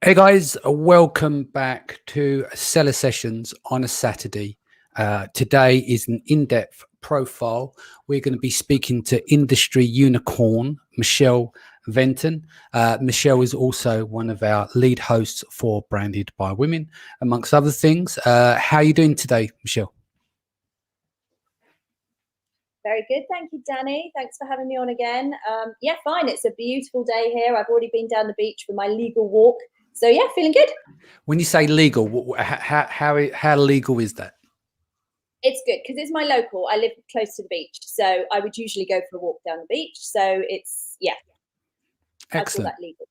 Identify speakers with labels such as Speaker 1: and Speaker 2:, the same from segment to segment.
Speaker 1: Hey guys, welcome back to Seller Sessions on a Saturday. Today is an in-depth profile. We're going to be speaking to industry unicorn, Michele Venton. Michele is also one of our lead hosts for Branded by Women, amongst other things. How are you doing today, Michele?
Speaker 2: Very good. Thank you, Danny. Thanks for having me on again. Yeah, fine. It's a beautiful day here. I've already been down the beach for my legal walk. So yeah, feeling good.
Speaker 1: When you say legal, how legal is that?
Speaker 2: It's good because it's my local. I live close to the beach. So I would usually go for a walk down the beach. So it's, yeah.
Speaker 1: Excellent.
Speaker 2: I call that legal.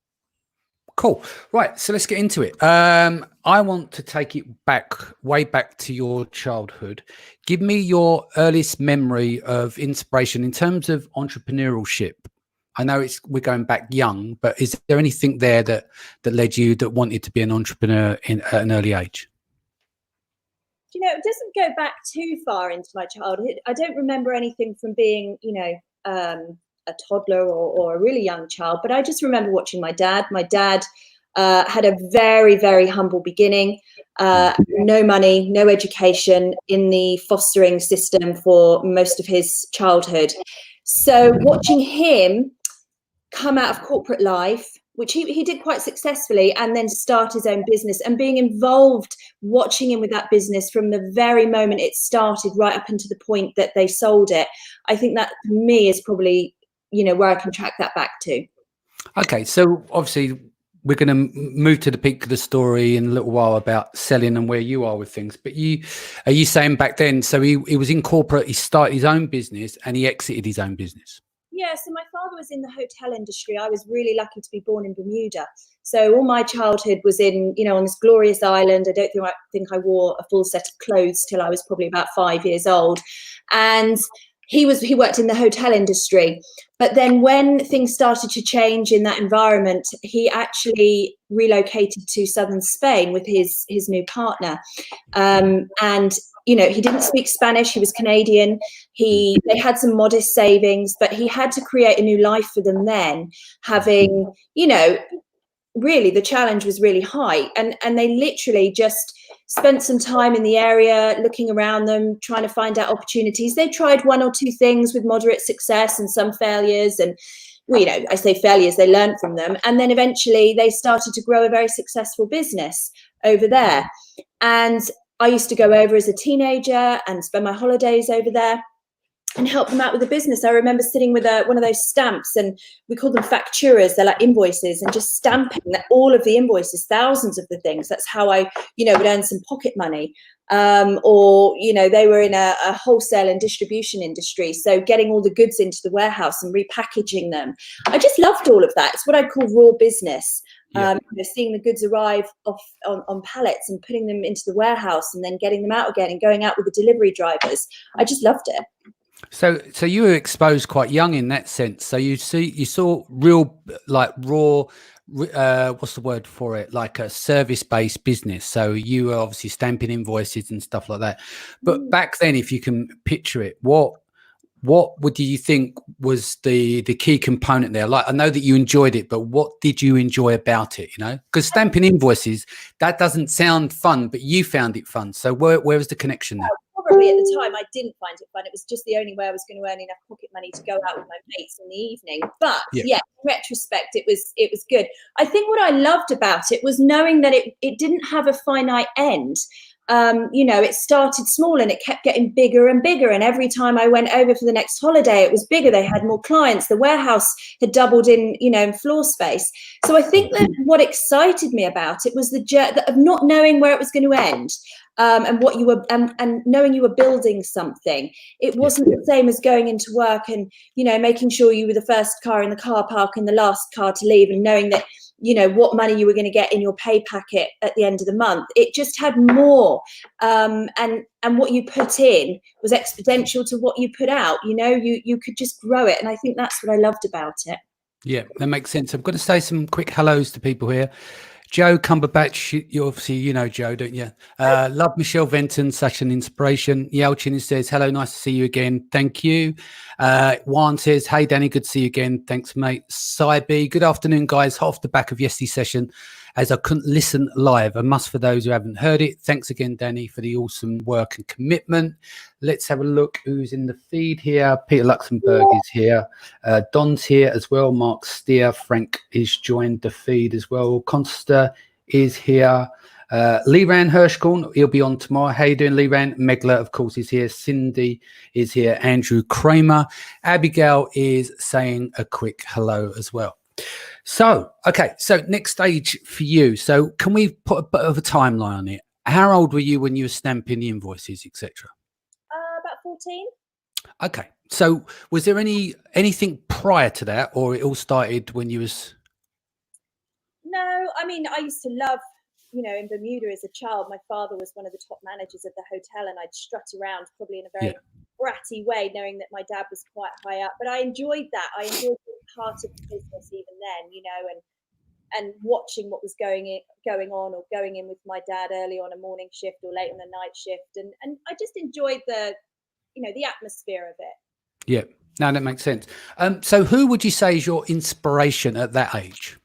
Speaker 1: Cool. Right. So let's get into it. I want to take it way back to your childhood. Give me your earliest memory of inspiration in terms of entrepreneurship. I know we're going back young, but is there anything there that led you that wanted to be an entrepreneur at an early age?
Speaker 2: You know, it doesn't go back too far into my childhood. I don't remember anything from being, a toddler or a really young child, but I just remember watching my dad. My dad had a very, very humble beginning, no money, no education, in the fostering system for most of his childhood. So watching him come out of corporate life, which he did quite successfully, and then start his own business, and being involved, watching him with that business from the very moment it started right up until the point that they sold it. I think that for me is probably, where I can track that back to.
Speaker 1: Okay, so obviously we're going to move to the peak of the story in a little while about selling and where you are with things. But are you saying back then, so he was in corporate, he started his own business and he exited his own business?
Speaker 2: Yeah, so my father was in the hotel industry. I was really lucky to be born in Bermuda. So all my childhood was on this glorious island. I don't think I wore a full set of clothes till I was probably about 5 years old. And he worked in the hotel industry. But then when things started to change in that environment, he actually relocated to southern Spain with his new partner. And he didn't speak Spanish. He was Canadian. They had some modest savings, but he had to create a new life for them then, having, really the challenge was really high. And they literally just spent some time in the area, looking around them, trying to find out opportunities. They tried one or two things with moderate success and some failures. And, I say failures, they learned from them. And then eventually they started to grow a very successful business over there. And I used to go over as a teenager and spend my holidays over there and help them out with the business. I remember sitting with one of those stamps, and we call them facturas. They're like invoices, and just stamping all of the invoices, thousands of the things. That's how I, would earn some pocket money. Or they were in a wholesale and distribution industry. So getting all the goods into the warehouse and repackaging them. I just loved all of that. It's what I call raw business. Yeah. Seeing the goods arrive on pallets and putting them into the warehouse and then getting them out again and going out with the delivery drivers. I just loved it.
Speaker 1: So you were exposed quite young in that sense. So you saw real, like raw, what's the word for it? Like a service-based business. So you were obviously stamping invoices and stuff like that. But back then, if you can picture it, what do you think was the key component there? Like, I know that you enjoyed it, but what did you enjoy about it? Because stamping invoices, that doesn't sound fun, but you found it fun. So where was the connection there?
Speaker 2: Probably at the time I didn't find it fun. It was just the only way I was going to earn enough pocket money to go out with my mates in the evening. But yeah, in retrospect, it was good. I think what I loved about it was knowing that it didn't have a finite end. It started small and it kept getting bigger and bigger. And every time I went over for the next holiday, it was bigger. They had more clients. The warehouse had doubled in floor space. So I think that what excited me about it was the journey of not knowing where it was going to end. And what you were, and knowing you were building something. It wasn't the same as going into work and, making sure you were the first car in the car park and the last car to leave, and knowing that, what money you were going to get in your pay packet at the end of the month. It just had more. And what you put in was exponential to what you put out. You could just grow it. And I think that's what I loved about it.
Speaker 1: Yeah, that makes sense. I've got to say some quick hellos to people here. Joe Cumberbatch, you obviously, Joe, don't you? Love Michele Venton, such an inspiration. Yelchin says, hello, nice to see you again. Thank you. Juan says, hey, Danny, good to see you again. Thanks, mate. Saibi, good afternoon, guys. Hot off the back of yesterday's session as I couldn't listen live. A must for those who haven't heard it. Thanks again, Danny, for the awesome work and commitment. Let's have a look who's in the feed here. Peter Luxembourg is here. Don's here as well. Mark Steer. Frank is joined the feed as well. Consta is here. Leran Hirschkorn, he'll be on tomorrow. How you doing, Leran? Megla, of course, is here. Cindy is here. Andrew Kramer. Abigail is saying a quick hello as well. So, okay, so next stage for you. So can we put a bit of a timeline on it? How old were you when you were stamping the invoices, etc.?
Speaker 2: About 14.
Speaker 1: Okay, so was there anything prior to that, or it all started when you was...
Speaker 2: No, I mean, I used to love, you know, in Bermuda as a child, my father was one of the top managers of the hotel, and I'd strut around probably in a very bratty way, knowing that my dad was quite high up. But I enjoyed that. I enjoyed being part of the business even then, you know, and watching what was going on or going in with my dad early on a morning shift or late on a night shift. And I just enjoyed the, you know, the atmosphere of it.
Speaker 1: Yeah, no, that makes sense. So who would you say is your inspiration at that age?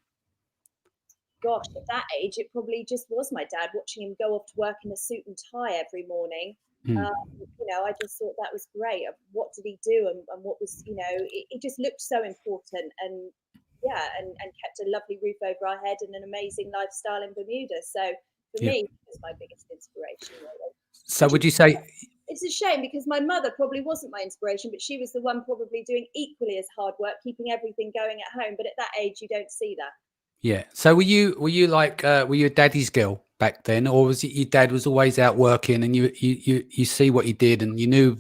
Speaker 2: Gosh, at that age, it probably just was my dad, watching him go off to work in a suit and tie every morning. You know, I just thought that was great. What did he do, and what was, you know, it just looked so important, and yeah, and kept a lovely roof over our head and an amazing lifestyle in Bermuda. So for me, it was my biggest inspiration, really.
Speaker 1: So would you say...
Speaker 2: It's a shame because my mother probably wasn't my inspiration, but she was the one probably doing equally as hard work, keeping everything going at home. But at that age, you don't see that.
Speaker 1: Yeah. So were you like were you a daddy's girl back then, or was it your dad was always out working and you see what he did and you knew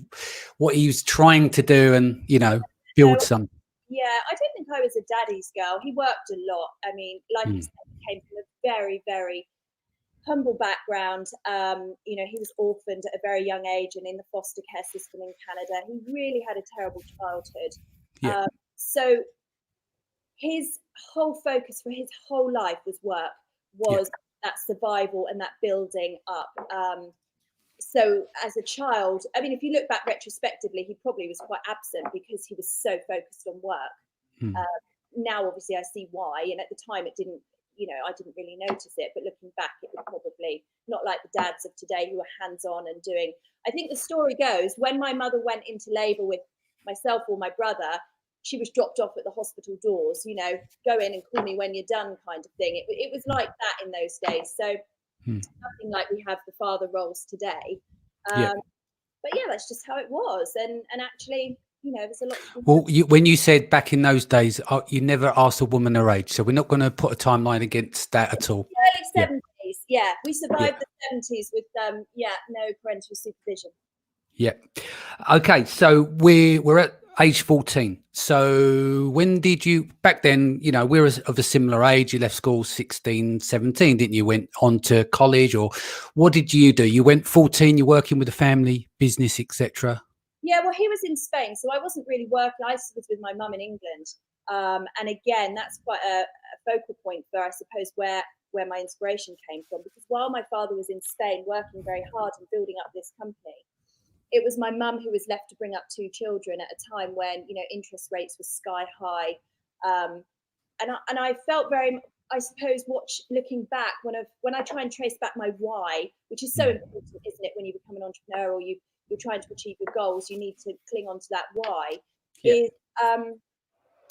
Speaker 1: what he was trying to do and, you know, build some?
Speaker 2: Yeah, I don't think I was a daddy's girl. He worked a lot. I mean, like you said, he came from a very, very humble background. You know, he was orphaned at a very young age and in the foster care system in Canada. He really had a terrible childhood.
Speaker 1: Yeah.
Speaker 2: So his whole focus for his whole life was work, was that survival and that building up. So as a child, I mean, if you look back retrospectively, he probably was quite absent because he was so focused on work. Now, obviously, I see why. And at the time, it didn't, you know, I didn't really notice it. But looking back, it was probably not like the dads of today who are hands-on and doing. I think the story goes, when my mother went into labor with myself or my brother, she was dropped off at the hospital doors, you know, go in and call me when you're done kind of thing. It was like that in those days. So nothing like we have the father roles today. But yeah, that's just how it was. And actually, you know, there's a lot.
Speaker 1: Well, when you said back in those days, you never asked a woman her age. So we're not going to put a timeline against that at all.
Speaker 2: The early 70s. Yeah. We survived the 70s with, no parental supervision.
Speaker 1: Yeah. Okay. So we're at age 14. So when did you, back then, you know, we're of a similar age. You left school 16, 17, didn't you? Went on to college, or what did you do? You went 14, you're working with a family business, etc.
Speaker 2: Yeah, well, he was in Spain, so I wasn't really working. I was with my mum in England. And again, that's quite a focal point for, I suppose, where my inspiration came from. Because while my father was in Spain working very hard and building up this company, it was my mum who was left to bring up two children at a time when, you know, interest rates were sky high. And I felt very, I suppose, looking back, when I try and trace back my why, which is so important, isn't it, when you become an entrepreneur or you're trying to achieve your goals, you need to cling on to that why, is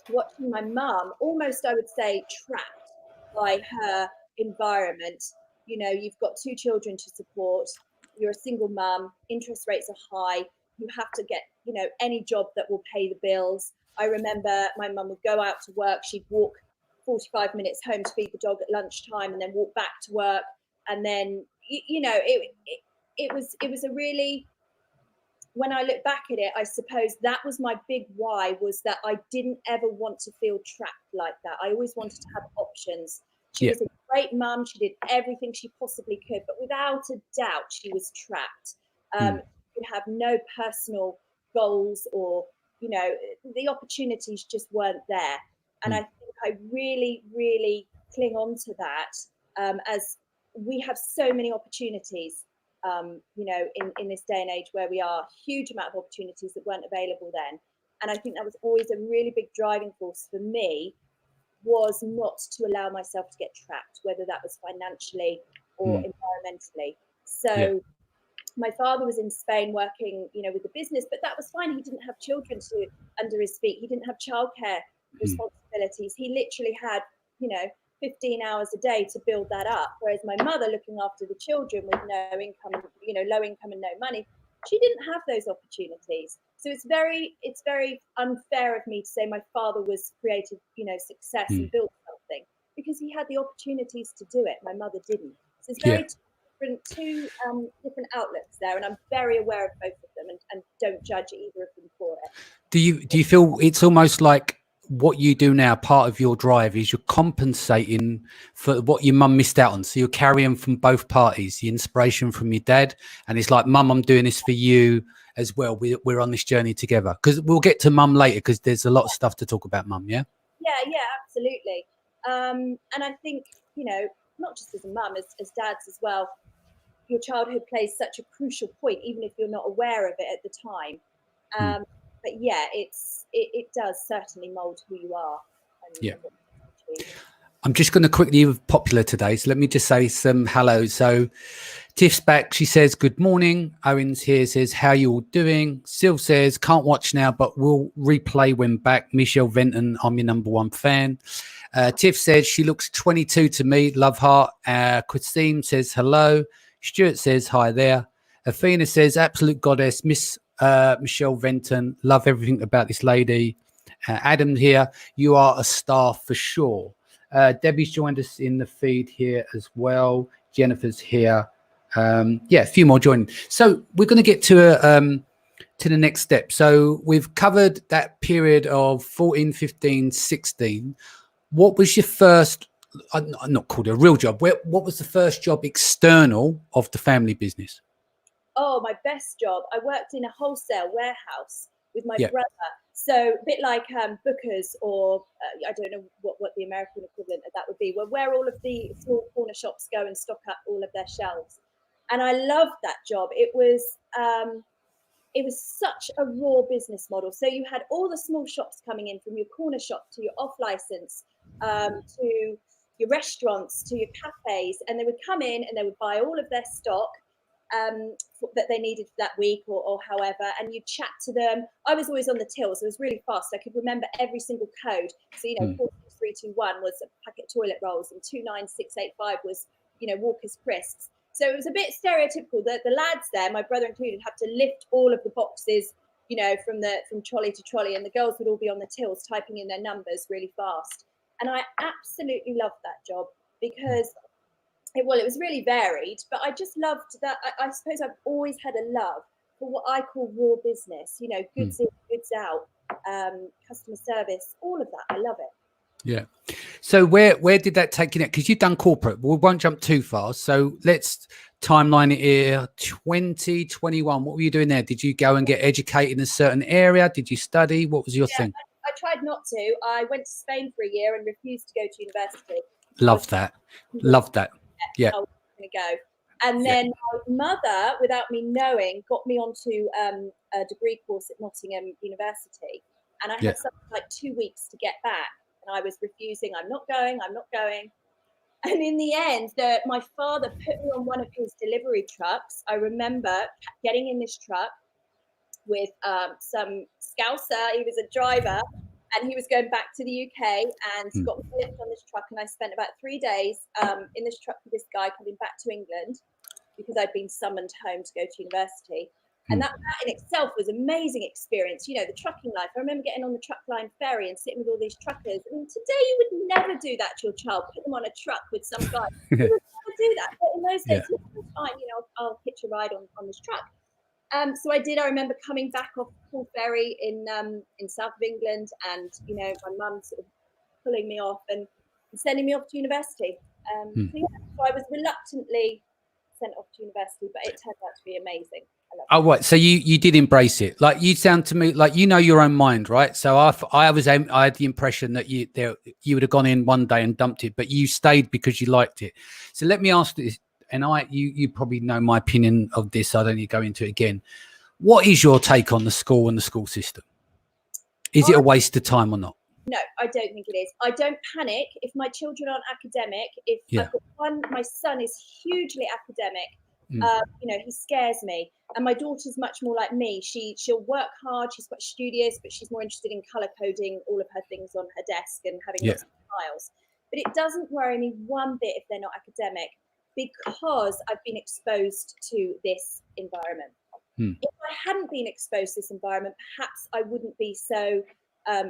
Speaker 2: watching my mum almost, I would say, trapped by her environment. You know, you've got two children to support, you're a single mum, interest rates are high, you have to get, you know, any job that will pay the bills. I remember my mum would go out to work, she'd walk 45 minutes home to feed the dog at lunchtime and then walk back to work. And then, you know, it was a really, when I look back at it, I suppose that was my big why, was that I didn't ever want to feel trapped like that. I always wanted to have options. She was a great mum. She did everything she possibly could, but without a doubt, she was trapped. You have no personal goals, or, you know, the opportunities just weren't there. And I think I really, really cling on to that, as we have so many opportunities. You know, in this day and age where we are, huge amount of opportunities that weren't available then. And I think that was always a really big driving force for me was not to allow myself to get trapped, whether that was financially or environmentally. So my father was in Spain working, with the business, but that was fine. He didn't have children under his feet. He didn't have childcare responsibilities. He literally had, 15 hours a day to build that up. Whereas my mother, looking after the children with no income, low income and no money, she didn't have those opportunities. So it's very unfair of me to say my father was created, success and built something, because he had the opportunities to do it. My mother didn't. So it's very two different outlets there, and I'm very aware of both of them, and don't judge either of them for it.
Speaker 1: Do you feel it's almost like what you do now, part of your drive, is you're compensating for what your mum missed out on? So you're carrying from both parties, the inspiration from your dad, and it's like, mum, I'm doing this for you as well. We're on this journey together, because we'll get to mum later, because there's a lot of stuff to talk about mum. Yeah,
Speaker 2: absolutely. And I think, not just as a mum, as dads as well, your childhood plays such a crucial point, even if you're not aware of it at the time. But yeah, it does certainly mold who you are.
Speaker 1: I'm just going to quickly be popular today, so let me just say some hello. So Tiff's back. She says, good morning. Owen's here, says, how you all doing? Sylv says, can't watch now, but we'll replay when back. Michele Venton, I'm your #1 fan. Tiff says, she looks 22 to me. Love heart. Christine says, hello. Stuart says, hi there. Athena says, absolute goddess. Miss Michele Venton, love everything about this lady. Adam here, you are a star for sure. Debbie's joined us in the feed here as well. Jennifer's here. A few more joining. So we're going to get to the next step. So we've covered that period of 14, 15, 16. What was your first, I'm not called a real job, what was the first job external of the family business?
Speaker 2: Oh, my best job. I worked in a wholesale warehouse with my brother. So a bit like Booker's, or I don't know what the American equivalent of that would be, where all of the small corner shops go and stock up all of their shelves. And I loved that job. It was such a raw business model. So you had all the small shops coming in, from your corner shop to your off license, to your restaurants, to your cafes, and they would come in and they would buy all of their stock that they needed for that week or however, and you'd chat to them. I was always on the till, so it was really fast. I could remember every single code. So 46321 was a packet of toilet rolls, and 29685 was Walker's crisps. So it was a bit stereotypical that the lads there, my brother included, had to lift all of the boxes from trolley to trolley, and the girls would all be on the tills typing in their numbers really fast. And I absolutely loved that job, because it was really varied, but I just loved that. I suppose I've always had a love for what I call raw business, goods in, goods out, customer service, all of that. I love it.
Speaker 1: Yeah. So where did that take you next? Because you've done corporate, but we won't jump too fast. So let's timeline it here. 2021, what were you doing there? Did you go and get educated in a certain area? Did you study? What was your thing?
Speaker 2: I tried not to. I went to Spain for a year and refused to go to university.
Speaker 1: Love that. Yeah.
Speaker 2: I was going to go. And then my mother, without me knowing, got me onto a degree course at Nottingham University. And I had something like 2 weeks to get back. And I was refusing. I'm not going. And in the end, my father put me on one of his delivery trucks. I remember getting in this truck with some Scouser. He was a driver. And he was going back to the UK, and got me lift on this truck. And I spent about 3 days in this truck with this guy coming back to England, because I'd been summoned home to go to university. And that in itself was an amazing experience. The trucking life. I remember getting on the truckline ferry and sitting with all these truckers. I mean, today you would never do that to your child. Put them on a truck with some guy. You would never do that. But in those days, fine. I'll hitch a ride on this truck. So I did. I remember coming back off Poole Ferry in south of England, and my mum sort of pulling me off and sending me off to university. So I was reluctantly sent off to university, but it turned out to be amazing.
Speaker 1: Oh, right. So you did embrace it. Like, you sound to me like your own mind, right? So I had the impression that you would have gone in one day and dumped it, but you stayed because you liked it. So let me ask this. And you probably know my opinion of this. I don't need to go into it again. What is your take on the school and the school system? Is it a waste of time or not?
Speaker 2: No, I don't think it is. I don't panic if my children aren't academic. If I've got one, my son is hugely academic. You know, he scares me. And my daughter's much more like me. She'll work hard. She's quite studious, but she's more interested in color coding all of her things on her desk and having lots of files. But it doesn't worry me one bit if they're not academic, because I've been exposed to this environment. If I hadn't been exposed to this environment, perhaps I wouldn't be so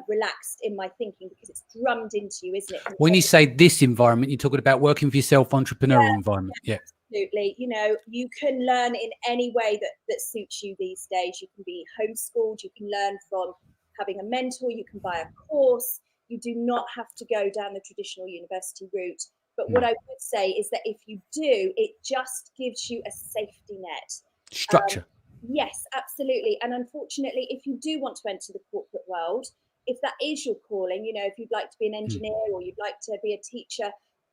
Speaker 2: relaxed in my thinking, because it's drummed into you, isn't it?
Speaker 1: When you say this environment, you're talking about working for yourself, entrepreneurial environment. Yeah.
Speaker 2: Absolutely. You know, you can learn in any way that suits you these days. You can be homeschooled, you can learn from having a mentor, you can buy a course. You do not have to go down the traditional university route. But what I would say is that if you do, it just gives you a safety net.
Speaker 1: Structure.
Speaker 2: Yes, absolutely. And unfortunately, if you do want to enter the corporate world, if that is your calling, you know, if you'd like to be an engineer or you'd like to be a teacher,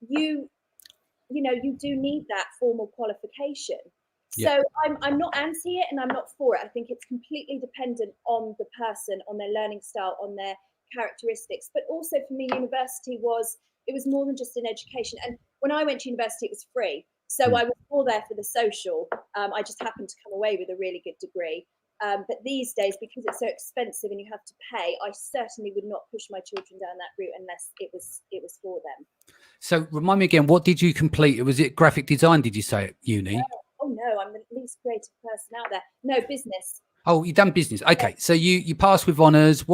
Speaker 2: you know, you do need that formal qualification. So I'm not anti it and I'm not for it. I think it's completely dependent on the person, on their learning style, on their characteristics. But also for me, university was more than just an education. And when I went to university, it was free. So I was more there for the social. I just happened to come away with a really good degree. But these days, because it's so expensive and you have to pay, I certainly would not push my children down that route unless it was for them.
Speaker 1: So remind me again, what did you complete? Was it graphic design, did you say, at uni?
Speaker 2: Oh no, I'm the least creative person out there. No, business.
Speaker 1: Oh, you done business. Okay. So you passed with honours.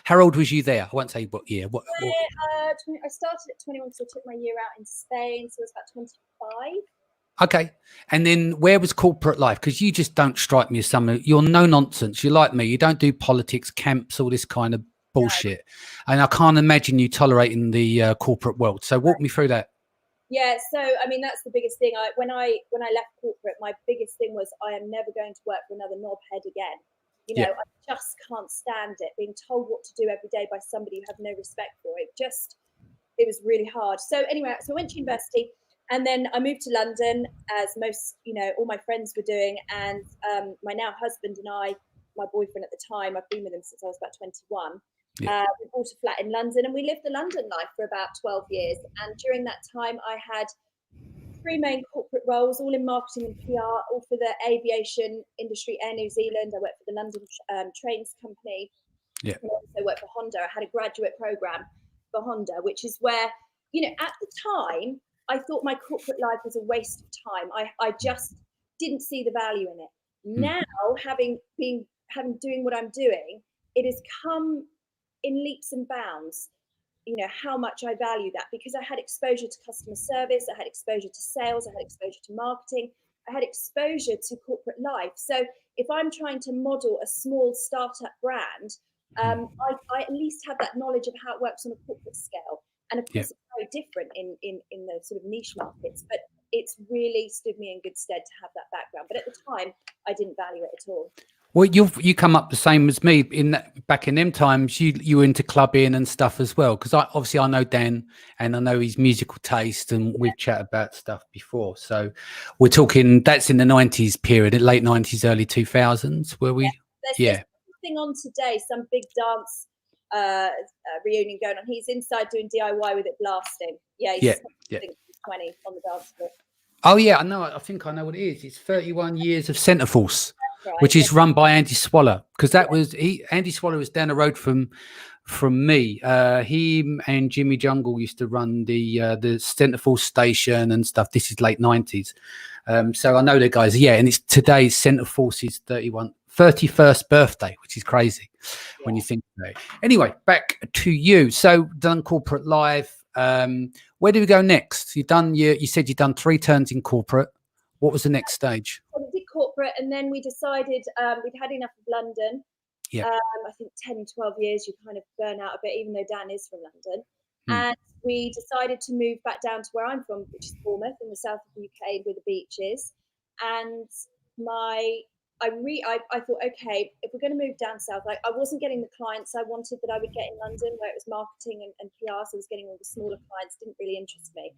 Speaker 1: How old was you there? I won't say what year. What?
Speaker 2: I started at 21, so I took my year out in Spain, so it was about 25.
Speaker 1: Okay. And then where was corporate life? Because you just don't strike me as someone, you're no nonsense. You're like me. You don't do politics, camps, all this kind of bullshit. No. And I can't imagine you tolerating the corporate world. So walk me through that.
Speaker 2: Yeah, so I mean, that's the biggest thing. When I left corporate, my biggest thing was I am never going to work for another knobhead again. You know, I just can't stand it, being told what to do every day by somebody you have no respect for. It was really hard. So anyway, so I went to university, and then I moved to London, as most, you know, all my friends were doing. And my now husband and I, my boyfriend at the time, I've been with him since I was about 21. We bought a flat in London and we lived the London life for about 12 years. And during that time, I had 3 main corporate roles, all in marketing and PR, all for the aviation industry, Air New Zealand. I worked for the London Trains Company. I also worked for Honda. I had a graduate program for Honda, which is where, you know, at the time, I thought my corporate life was a waste of time. I just didn't see the value in it. Now, having doing what I'm doing, it has come in leaps and bounds, you know, how much I value that, because I had exposure to customer service, I had exposure to sales, I had exposure to marketing, I had exposure to corporate life. So if I'm trying to model a small startup brand, I at least have that knowledge of how it works on a corporate scale. And of course, it's very different in the sort of niche markets, but it's really stood me in good stead to have that background. But at the time, I didn't value it at all.
Speaker 1: Well, you come up the same as me back in them times. You were into clubbing and stuff as well, because I know Dan and I know his musical taste, and we've chatted about stuff before. So we're talking, that's in the 90s period, late 90s, early 2000s, were we?
Speaker 2: There's something on today, some big dance reunion going on. He's inside doing DIY with it blasting. He's 20 on the dance floor.
Speaker 1: Oh yeah, I know. I think I know what it is. It's 31 years of Centre Force, which is run by Andy Swaller, because Andy Swaller was down the road from me. Him and Jimmy Jungle used to run the Centre Force station and stuff. This is late 90s. So I know the guys. Yeah, and it's today's Centre Force's 31st birthday, which is crazy when you think about it. Anyway, back to you. So done corporate life. Where do we go next? You said you've done 3 turns in corporate. What was the next stage?
Speaker 2: Well, we did corporate, and then we decided we'd had enough of London. I think 10, 12 years, you kind of burn out a bit, even though Dan is from London. And we decided to move back down to where I'm from, which is Bournemouth in the south of the UK, where the beach is. And I thought, okay, if we're going to move down south, I wasn't getting the clients I wanted that I would get in London, where it was marketing and PR. So I was getting all the smaller clients, didn't really interest me.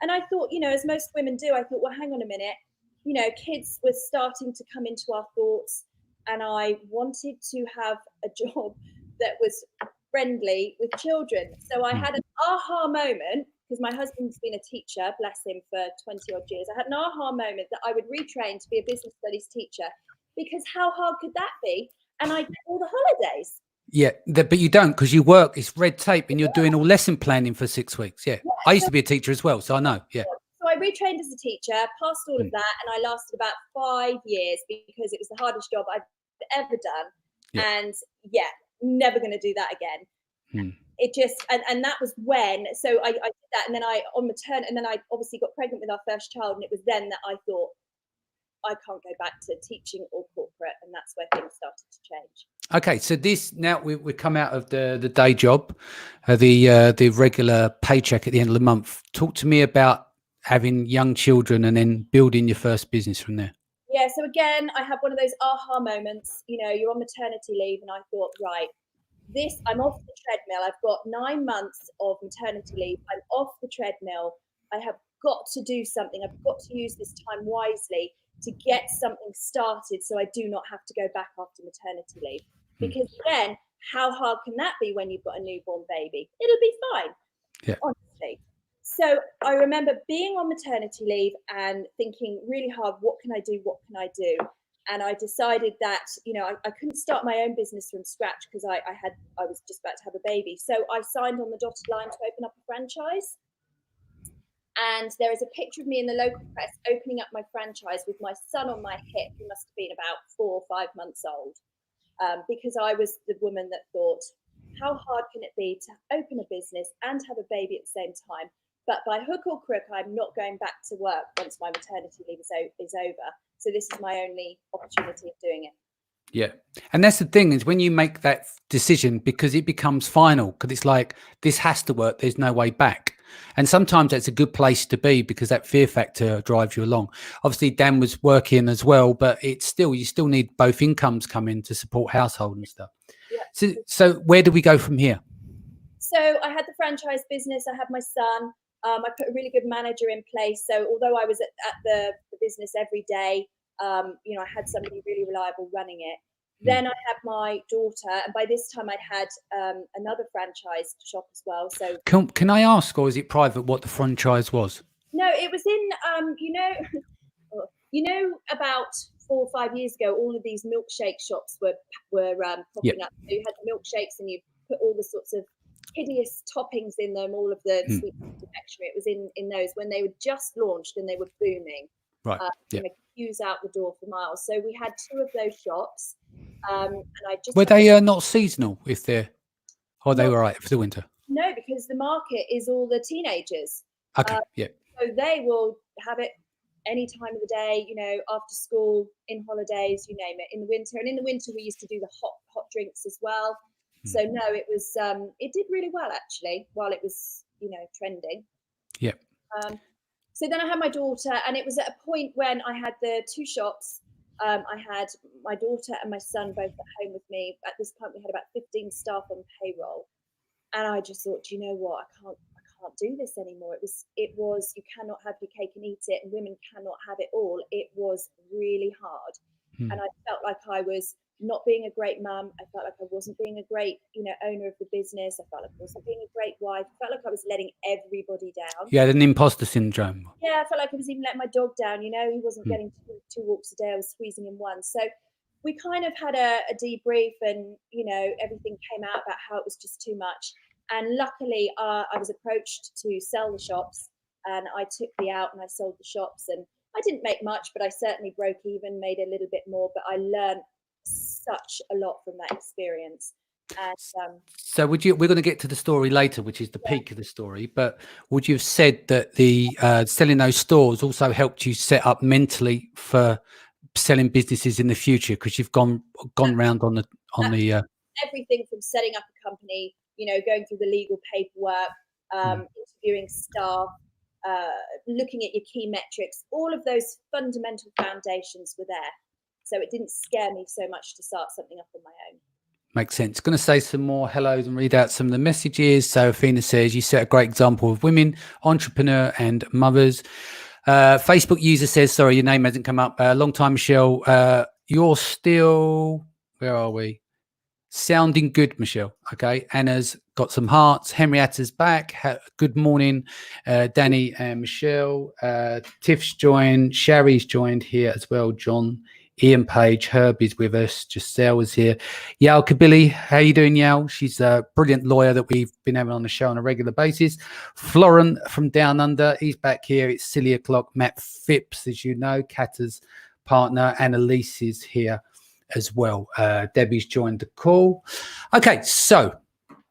Speaker 2: And I thought, you know, as most women do, I thought, well, hang on a minute. You know, kids were starting to come into our thoughts, and I wanted to have a job that was friendly with children. So I had an aha moment, because my husband's been a teacher, bless him, for 20 odd years. I had an aha moment that I would retrain to be a business studies teacher, because how hard could that be? And I get all the holidays.
Speaker 1: Yeah, but you don't, because you work, it's red tape, and you're doing all lesson planning for 6 weeks. Yeah. I used to be a teacher as well, so I know. Yeah.
Speaker 2: So I retrained as a teacher, passed all of that, and I lasted about 5 years because it was the hardest job I've ever done.
Speaker 1: Yeah.
Speaker 2: And yeah, never going to do that again. It just, and that was when, so I did that, and then on maternity, and then I obviously got pregnant with our first child, and it was then that I thought, I can't go back to teaching or corporate, and that's where things started to change.
Speaker 1: Okay, so this, now we come out of the day job, the regular paycheck at the end of the month. Talk to me about having young children and then building your first business from there.
Speaker 2: Yeah, so again, I have one of those aha moments. You know, you're on maternity leave, and I thought, right, I'm off the treadmill. I've got 9 months of maternity leave. I'm off the treadmill. I have got to do something. I've got to use this time wisely to get something started, so I do not have to go back after maternity leave. Because again, how hard can that be when you've got a newborn baby? It'll be fine, honestly. So I remember being on maternity leave and thinking really hard, what can I do? What can I do? And I decided that, you know, I couldn't start my own business from scratch because I was just about to have a baby. So I signed on the dotted line to open up a franchise. And there is a picture of me in the local press opening up my franchise with my son on my hip, who must have been about 4 or 5 months old, because I was the woman that thought, how hard can it be to open a business and have a baby at the same time? But by hook or crook, I'm not going back to work once my maternity leave is over. So this is my only opportunity of doing it.
Speaker 1: Yeah. And that's the thing, is when you make that decision, because it becomes final, because it's like, this has to work. There's no way back. And sometimes that's a good place to be, because that fear factor drives you along. Obviously, Dan was working as well, but it's still, you still need both incomes coming to support household and stuff. Yeah. So where do we go from here?
Speaker 2: So I had the franchise business. I had my son. I put a really good manager in place. So although I was at the business every day, you know, I had somebody really reliable running it. Then I had my daughter, and by this time I'd had another franchise shop as well. So
Speaker 1: can I ask, or is it private, what the franchise was?
Speaker 2: No, it was in you know, about 4 or 5 years ago, all of these milkshake shops were popping up. So you had the milkshakes, and you put all the sorts of hideous toppings in them, all of the sweet confectionery. It was in those when they were just launched and they were booming.
Speaker 1: Right.
Speaker 2: You know, queues out the door for miles. So we had 2 of those shops. And I just
Speaker 1: were they not seasonal, if they're, or they were right for the winter?
Speaker 2: No, because the market is all the teenagers.
Speaker 1: Okay.
Speaker 2: So they will have it any time of the day, you know, after school, in holidays, you name it, in the winter. And in the winter we used to do the hot drinks as well. So no, it was it did really well actually, while it was, you know, trending.
Speaker 1: Yeah.
Speaker 2: So then I had my daughter, and it was at a point when I had the 2 shops. I had my daughter and my son both at home with me. At this point, we had about 15 staff on payroll, and I just thought, you know what, I can't do this anymore. It was you cannot have your cake and eat it, and women cannot have it all. It was really hard, and I felt like I was not being a great mum. I felt like I wasn't being a great, you know, owner of the business. I felt like I wasn't being a great wife. I felt like I was letting everybody down.
Speaker 1: You had an imposter syndrome.
Speaker 2: Yeah, I felt like I was even letting my dog down. You know, he wasn't getting 2 walks a day. I was squeezing him 1. So we kind of had a debrief, and, you know, everything came out about how it was just too much. And luckily, I was approached to sell the shops, and I took the out and I sold the shops. And I didn't make much, but I certainly broke even, made a little bit more. But I learned such a lot from that experience. And
Speaker 1: so we're going to get to the story later, which is the peak of the story, but would you have said that the selling those stores also helped you set up mentally for selling businesses in the future, because you've gone round on the
Speaker 2: everything from setting up a company, you know, going through the legal paperwork, interviewing staff, looking at your key metrics, all of those fundamental foundations were there. So it didn't scare me so much to start something up on my own.
Speaker 1: Makes sense. Going to say some more hellos and read out some of the messages. So Athena says, you set a great example of women, entrepreneur and mothers. Facebook user says, sorry, your name hasn't come up. Long time, Michelle. You're still, where are we? Sounding good, Michelle. Okay. Anna's got some hearts. Henrietta's back. Good morning, Danny and Michelle. Tiff's joined. Sherry's joined here as well. John, Ian Page, Herbie's with us. Giselle is here. Yao Kabili, how you doing, Yao? She's a brilliant lawyer that we've been having on the show on a regular basis. Florin from Down Under, he's back here. It's Silly O'Clock. Matt Phipps, as you know, Kata's partner. Annalise is here as well. Debbie's joined the call. Okay, so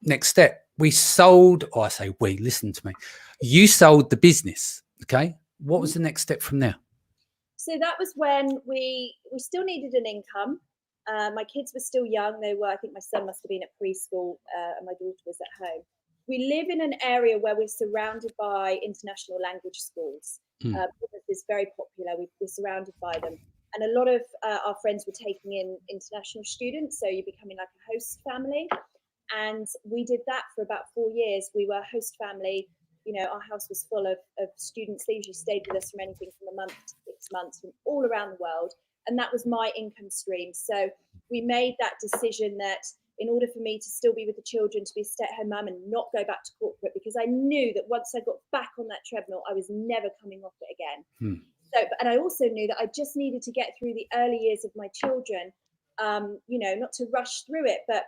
Speaker 1: next step. We sold, or I say we, listen to me. You sold the business, okay? What was the next step from there?
Speaker 2: So that was when we still needed an income. My kids were still young. They were, I think my son must have been at preschool and my daughter was at home. We live in an area where we're surrounded by international language schools. It's very popular. We're surrounded by them. And a lot of our friends were taking in international students. So you're becoming like a host family. And we did that for about 4 years. We were a host family. You know, our house was full of students. They usually stayed with us from anything from a month to 6 months from all around the world. And that was my income stream. So we made that decision that in order for me to still be with the children, to be a stay-at-home mum and not go back to corporate, because I knew that once I got back on that treadmill, I was never coming off it again. So, and I also knew that I just needed to get through the early years of my children, you know, not to rush through it, but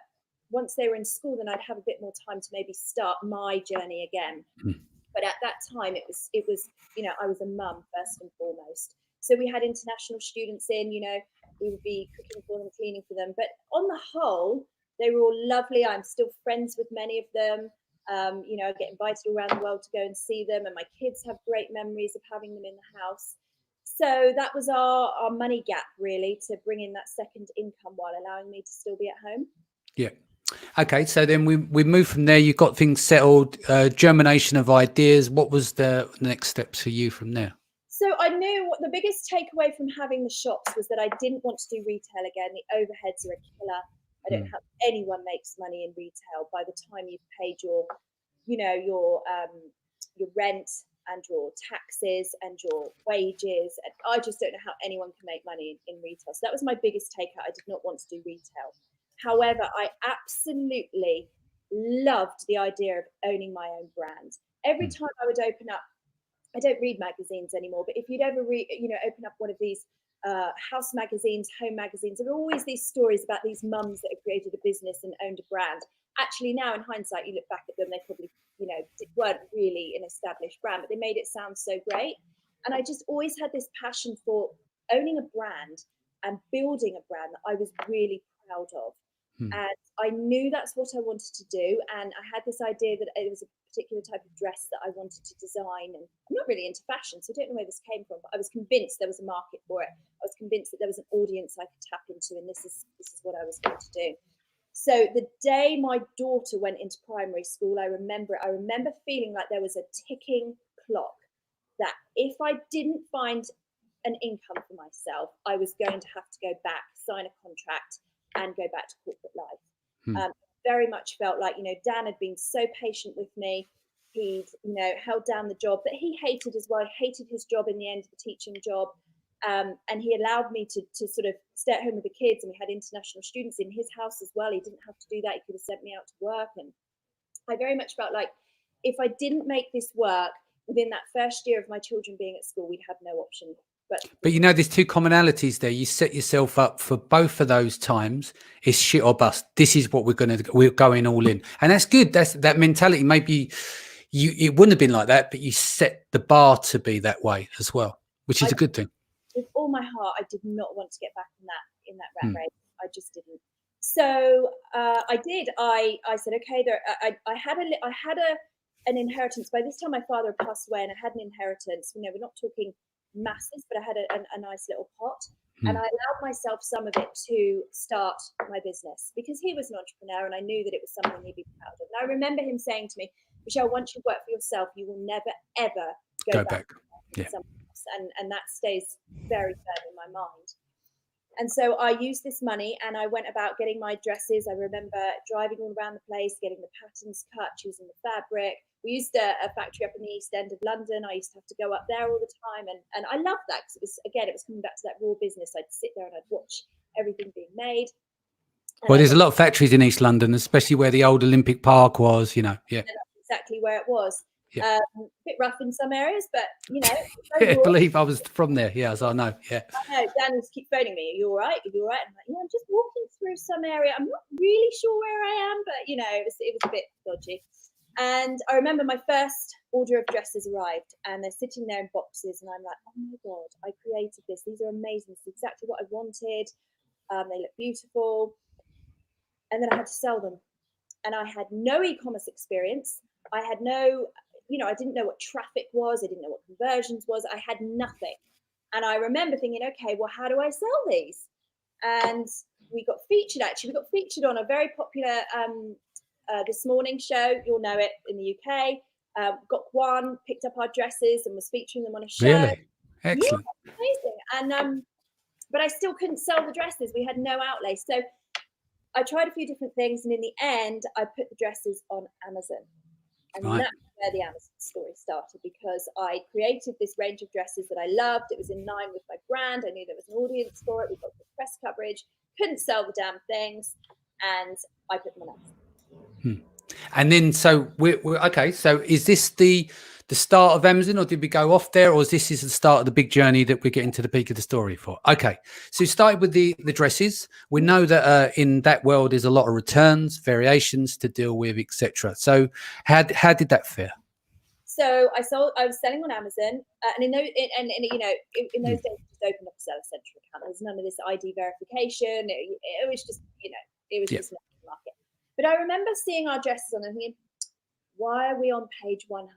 Speaker 2: once they were in school, then I'd have a bit more time to maybe start my journey again. But at that time, it was, you know, I was a mum first and foremost. So we had international students in, you know, we would be cooking for them, cleaning for them. But on the whole, they were all lovely. I'm still friends with many of them. You know, I get invited all around the world to go and see them. And my kids have great memories of having them in the house. So that was our money gap, really, to bring in that second income while allowing me to still be at home.
Speaker 1: Yeah. Okay, so then we moved from there. You got things settled, germination of ideas. What was the next steps for you from there?
Speaker 2: So I knew what the biggest takeaway from having the shops was that I didn't want to do retail again. The overheads are a killer. I don't have anyone makes money in retail by the time you've paid your, you know, your rent and your taxes and your wages. And I just don't know how anyone can make money in retail. So that was my biggest takeout. I did not want to do retail. However, I absolutely loved the idea of owning my own brand. Every time I would open up, I don't read magazines anymore, but if you'd ever open up one of these house magazines, home magazines, there are always these stories about these mums that have created a business and owned a brand. Actually, now in hindsight, you look back at them, they probably, you know, weren't really an established brand, but they made it sound so great. And I just always had this passion for owning a brand and building a brand that I was really proud of. And I knew that's what I wanted to do. And I had this idea that it was a particular type of dress that I wanted to design. And I'm not really into fashion, so I don't know where this came from, but I was convinced there was a market for it. I was convinced that there was an audience I could tap into, and this is what I was going to do. So the day my daughter went into primary school, I remember feeling like there was a ticking clock, that if I didn't find an income for myself, I was going to have to go back, sign a contract, and go back to corporate life. Very much felt like, you know, Dan had been so patient with me. He'd, you know, held down the job that he hated as well. He hated his job in the end, the teaching job. And he allowed me to sort of stay at home with the kids. And we had international students in his house as well. He didn't have to do that. He could have sent me out to work. And I very much felt like if I didn't make this work within that first year of my children being at school, we'd have no option. But
Speaker 1: you know, there's two commonalities there. You set yourself up for both of those times. It's shit or bust. This is what we're going all in. And that's good. That's that mentality. Maybe it wouldn't have been like that, but you set the bar to be that way as well, which is a good thing.
Speaker 2: With all my heart, I did not want to get back in that rat race. I just didn't. So I did. I said, okay, I had an inheritance. By this time, my father had passed away, and I had an inheritance. You know, we're not talking masses, but I had a nice little pot, and I allowed myself some of it to start my business because he was an entrepreneur, and I knew that it was something he'd be proud of. And I remember him saying to me, Michelle, once you work for yourself, you will never ever go back. Yeah. And that stays very firm in my mind. And so I used this money and I went about getting my dresses. I remember driving all around the place, getting the patterns cut, choosing the fabric. We used a factory up in the East End of London. I used to have to go up there all the time. And I loved that because it was coming back to that raw business. I'd sit there and I'd watch everything being made. And
Speaker 1: Well, there's a lot of factories in East London, especially where the old Olympic Park was, you know. Yeah.
Speaker 2: that's exactly where it was.
Speaker 1: Yeah.
Speaker 2: A bit rough in some areas, but you know.
Speaker 1: Yeah, I believe I was from there. Yeah, so I know. Yeah.
Speaker 2: I know. Dan just keeps phoning me. Are you all right? Are you all right? I'm like, yeah, I'm just walking through some area. I'm not really sure where I am, but you know, it was a bit dodgy. And I remember my first order of dresses arrived, and they're sitting there in boxes, and I'm like, oh my god, I created this. These are amazing. This is exactly what I wanted. They look beautiful. And then I had to sell them, and I had no e-commerce experience. I had no, I didn't know what traffic was. I didn't know what conversions was. I had nothing. And I remember thinking, okay, well, how do I sell these? And we got featured, actually. We got featured on a very popular This Morning show. You'll know it in the UK. Got one, picked up our dresses and was featuring them on a show.
Speaker 1: Really? Excellent.
Speaker 2: Yeah, amazing. And but I still couldn't sell the dresses. We had no outlay. So I tried a few different things, and in the end, I put the dresses on Amazon. And
Speaker 1: Right.
Speaker 2: that's where the Amazon story started, because I created this range of dresses that I loved. It was in line with my brand. I knew there was an audience for it. We got the press coverage, couldn't sell the damn things, and I put them on Amazon.
Speaker 1: And then, so we're okay. So is this the start of Amazon, or did we go off there, or is this the start of the big journey that we're getting to the peak of the story for? Okay, so you started with the dresses. We know that in that world there's a lot of returns, variations to deal with, etc. So how did that fare?
Speaker 2: So I was selling on Amazon, and in those days, just opened up a Seller Central account. There was none of this ID verification. It was just, it was just not the market. But I remember seeing our dresses on and thinking, why are we on page 100?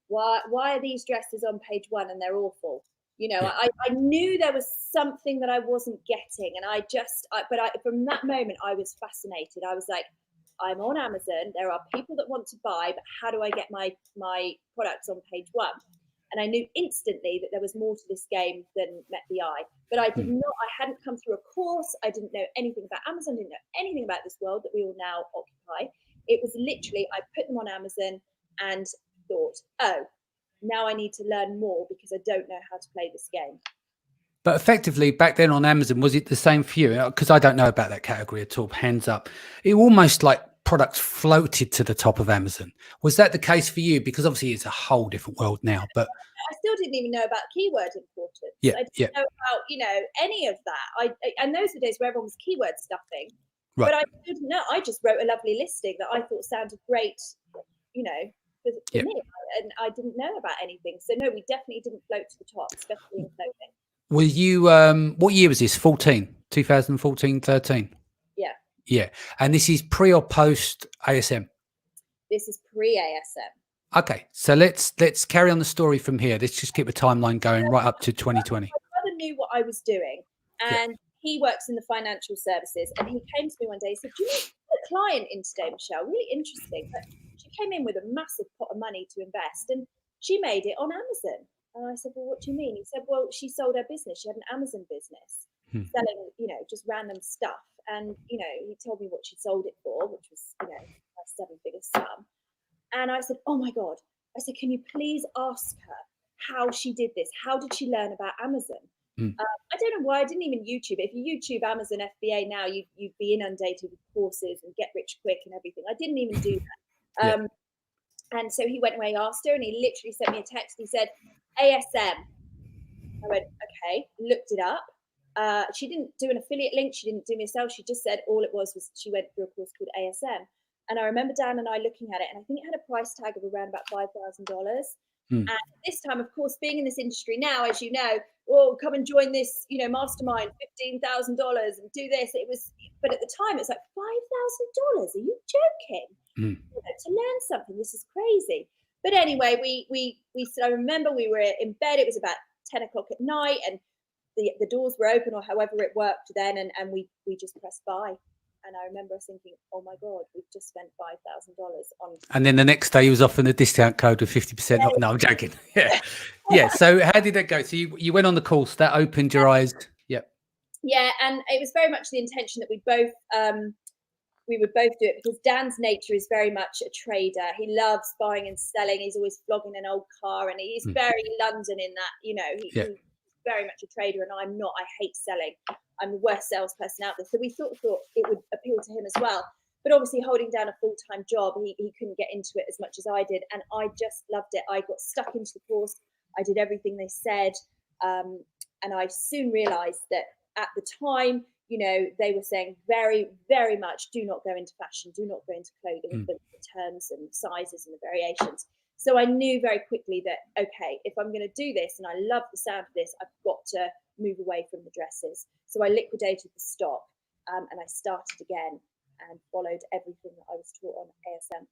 Speaker 2: Why are these dresses on page 1 and they're awful? I knew there was something that I wasn't getting, and from that moment I was fascinated. I was like, I'm on Amazon. There are people that want to buy, but how do I get my products on page 1? And I knew instantly that there was more to this game than met the eye. But I hadn't come through a course. I didn't know anything about Amazon, didn't know anything about this world that we all now occupy. It was literally, I put them on Amazon and thought, oh, now I need to learn more because I don't know how to play this game.
Speaker 1: But effectively, back then on Amazon, was it the same for you? Because I don't know about that category at all. Hands up. It almost like products floated to the top of Amazon. Was that the case for you? Because obviously it's a whole different world now. But
Speaker 2: I still didn't even know about keyword importance.
Speaker 1: Yeah,
Speaker 2: I didn't know about, any of that. And those were days where everyone was keyword stuffing.
Speaker 1: Right.
Speaker 2: But I didn't know. I just wrote a lovely listing that I thought sounded great, for me. And I didn't know about anything. So no, we definitely didn't float to the top, especially in clothing.
Speaker 1: Were you, what year was this? 2014, 13?
Speaker 2: Yeah.
Speaker 1: Yeah. And this is pre or post ASM?
Speaker 2: This is pre-ASM.
Speaker 1: Okay. So let's carry on the story from here. Let's just keep the timeline going right up to 2020.
Speaker 2: My brother knew what I was doing, and he works in the financial services, and he came to me one day and said, do you know a client in today, Michelle? Really interesting. But she came in with a massive pot of money to invest, and she made it on Amazon. And I said, well, what do you mean? He said, well, she sold her business. She had an Amazon business selling, just random stuff. And, he told me what she sold it for, which was, a 7-figure sum. And I said, oh my God. I said, can you please ask her how she did this? How did she learn about Amazon? I don't know why I didn't even YouTube it. If you YouTube Amazon FBA now, you'd be inundated with courses and get rich quick and everything. I didn't even do that. And so he went away, asked her, and he literally sent me a text. He said, ASM. I went, okay, looked it up. She didn't do an affiliate link. She didn't do me a sale. She just said all it was she went through a course called ASM. And I remember Dan and I looking at it, and I think it had a price tag of around about $5,000. And this time, of course, being in this industry now, as you know, come and join this, mastermind, $15,000 and do this. But at the time, it was like $5,000. Are you joking? To learn something, this is crazy. But anyway, I remember we were in bed. It was about 10 o'clock at night, and the doors were open, or however it worked then, and we just pressed buy. And I remember us thinking, oh my God, we've just spent $5,000 on. And
Speaker 1: then the next day he was offering a discount code with 50% off. No, I'm joking. Yeah. So how did that go? So you went on the course, that opened your eyes. Yeah.
Speaker 2: Yeah. And it was very much the intention that we would both do it, because Dan's nature is very much a trader. He loves buying and selling. He's always flogging an old car, and he's very London in that, he's very much a trader, and I'm not. I hate selling. I'm the worst salesperson out there. So we sort of thought it would appeal to him as well. But obviously holding down a full-time job, he couldn't get into it as much as I did. And I just loved it. I got stuck into the course. I did everything they said. And I soon realized that at the time, you know, they were saying very, very much, do not go into fashion, do not go into clothing, the terms and sizes and the variations. So I knew very quickly that, okay, if I'm going to do this, and I love the sound of this, I've got to move away from the dresses. So I liquidated the stock, and I started again and followed everything that I was taught on ASM.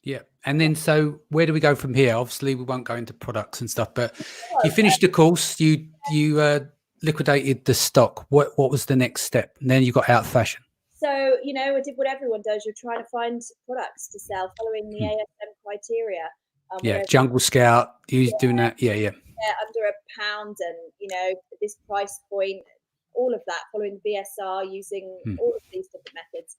Speaker 1: Yeah. And then, so where do we go from here? Obviously we won't go into products and stuff, but you finished the course, you liquidated the stock. What was the next step? And then you got out of fashion.
Speaker 2: So, you know, I did what everyone does. You're trying to find products to sell following the ASM criteria.
Speaker 1: Yeah. Jungle Scout, you doing that. Yeah.
Speaker 2: Under £1 and, you know, this price point, all of that, following the BSR, using all of these different methods.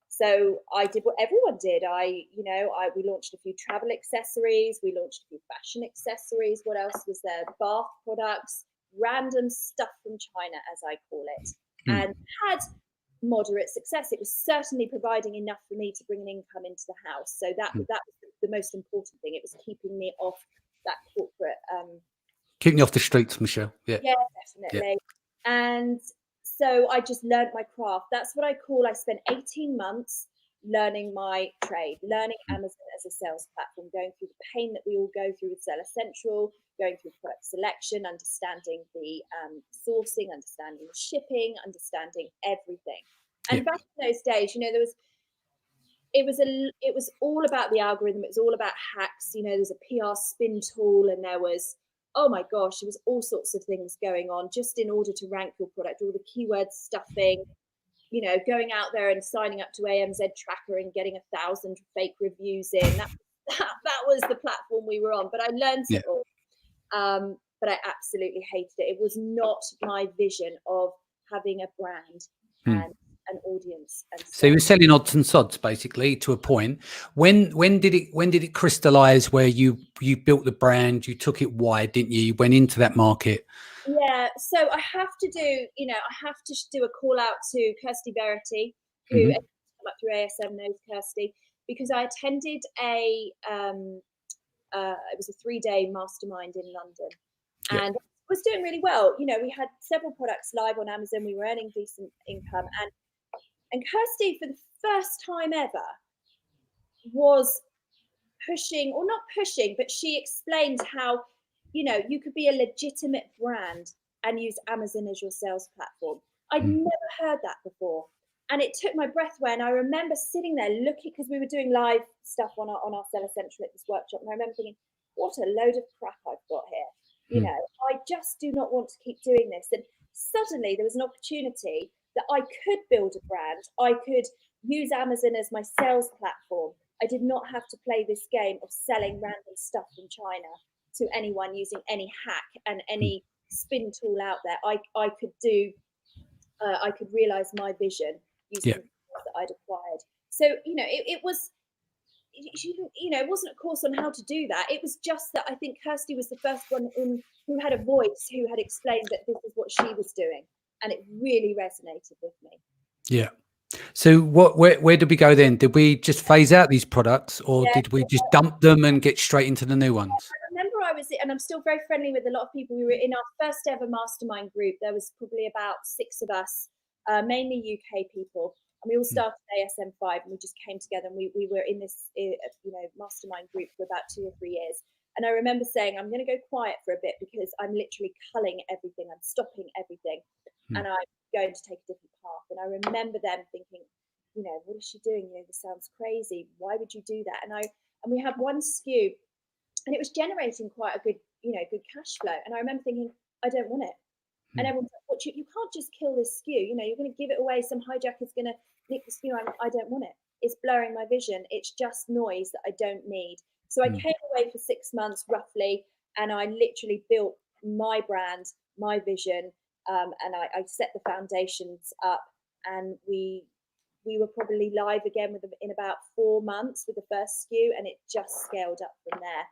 Speaker 2: So I did what everyone did. We launched a few travel accessories. We launched a few fashion accessories. What else was there? Bath products, random stuff from China, as I call it, and had moderate success. It was certainly providing enough for me to bring an income into the house. So that was the most important thing. It was keeping me off that corporate.
Speaker 1: Keeping you off the streets, Michelle. Yeah.
Speaker 2: Yeah, definitely. Yeah. And so I just learned my craft. That's what I spent 18 months learning my trade, learning Amazon as a sales platform, going through the pain that we all go through with Seller Central, going through product selection, understanding the sourcing, understanding the shipping, understanding everything. And back in those days, you know, it was all about the algorithm. It was all about hacks. You know, there's a PR spin tool, and there was, oh my gosh, there was all sorts of things going on just in order to rank your product, all the keyword stuffing, you know, going out there and signing up to AMZ Tracker and getting 1,000 fake reviews in. That was the platform we were on. But I learned it all. But I absolutely hated it. It was not my vision of having a brand and an audience. And
Speaker 1: so you were selling odds and sods basically to a point. When did it crystallize where you built the brand, you took it wide, didn't you? You went into that market.
Speaker 2: Yeah, so I have to do a call out to Kirsty Verity, who come up through ASM knows Kirsty, because I attended it was a 3-day mastermind in London, and was doing really well. You know, we had several products live on Amazon. We were earning decent income, and Kirsty, for the first time ever, was pushing, or not pushing, but she explained how, you know, you could be a legitimate brand and use Amazon as your sales platform. I'd never heard that before. And it took my breath away. And I remember sitting there looking, because we were doing live stuff on our Seller Central at this workshop. And I remember thinking, what a load of crap I've got here. You know, I just do not want to keep doing this. And suddenly there was an opportunity that I could build a brand. I could use Amazon as my sales platform. I did not have to play this game of selling random stuff from China to anyone using any hack and any spin tool out there. I could realize my vision using the tools that I'd acquired. So, you know, it was, you know, it wasn't a course on how to do that. It was just that I think Kirsty was the first one who had a voice, who had explained that this is what she was doing. And it really resonated with me. Yeah.
Speaker 1: So where did we go then? Did we just phase out these products, or did we just dump them and get straight into the new ones?
Speaker 2: I remember and I'm still very friendly with a lot of people. We were in our first ever mastermind group. There was probably about 6 of us, mainly UK people. And we all started ASM 5, and we just came together, and we were in this, mastermind group for about 2 or 3 years. And I remember saying, I'm going to go quiet for a bit because I'm literally culling everything. I'm stopping everything. And I'm going to take a different path. And I remember them thinking, you know, what is she doing? You know, this sounds crazy. Why would you do that? And we had one SKU, and it was generating quite a good cash flow. And I remember thinking, I don't want it. And everyone's like, what, you can't just kill this SKU. You know, you're going to give it away. Some hijacker's going to nick the SKU. I don't want it. It's blurring my vision. It's just noise that I don't need. So I came away for 6 months roughly, and I literally built my brand, my vision. And I set the foundations up, and we were probably live again in about 4 months with the first SKU, and it just scaled up from there.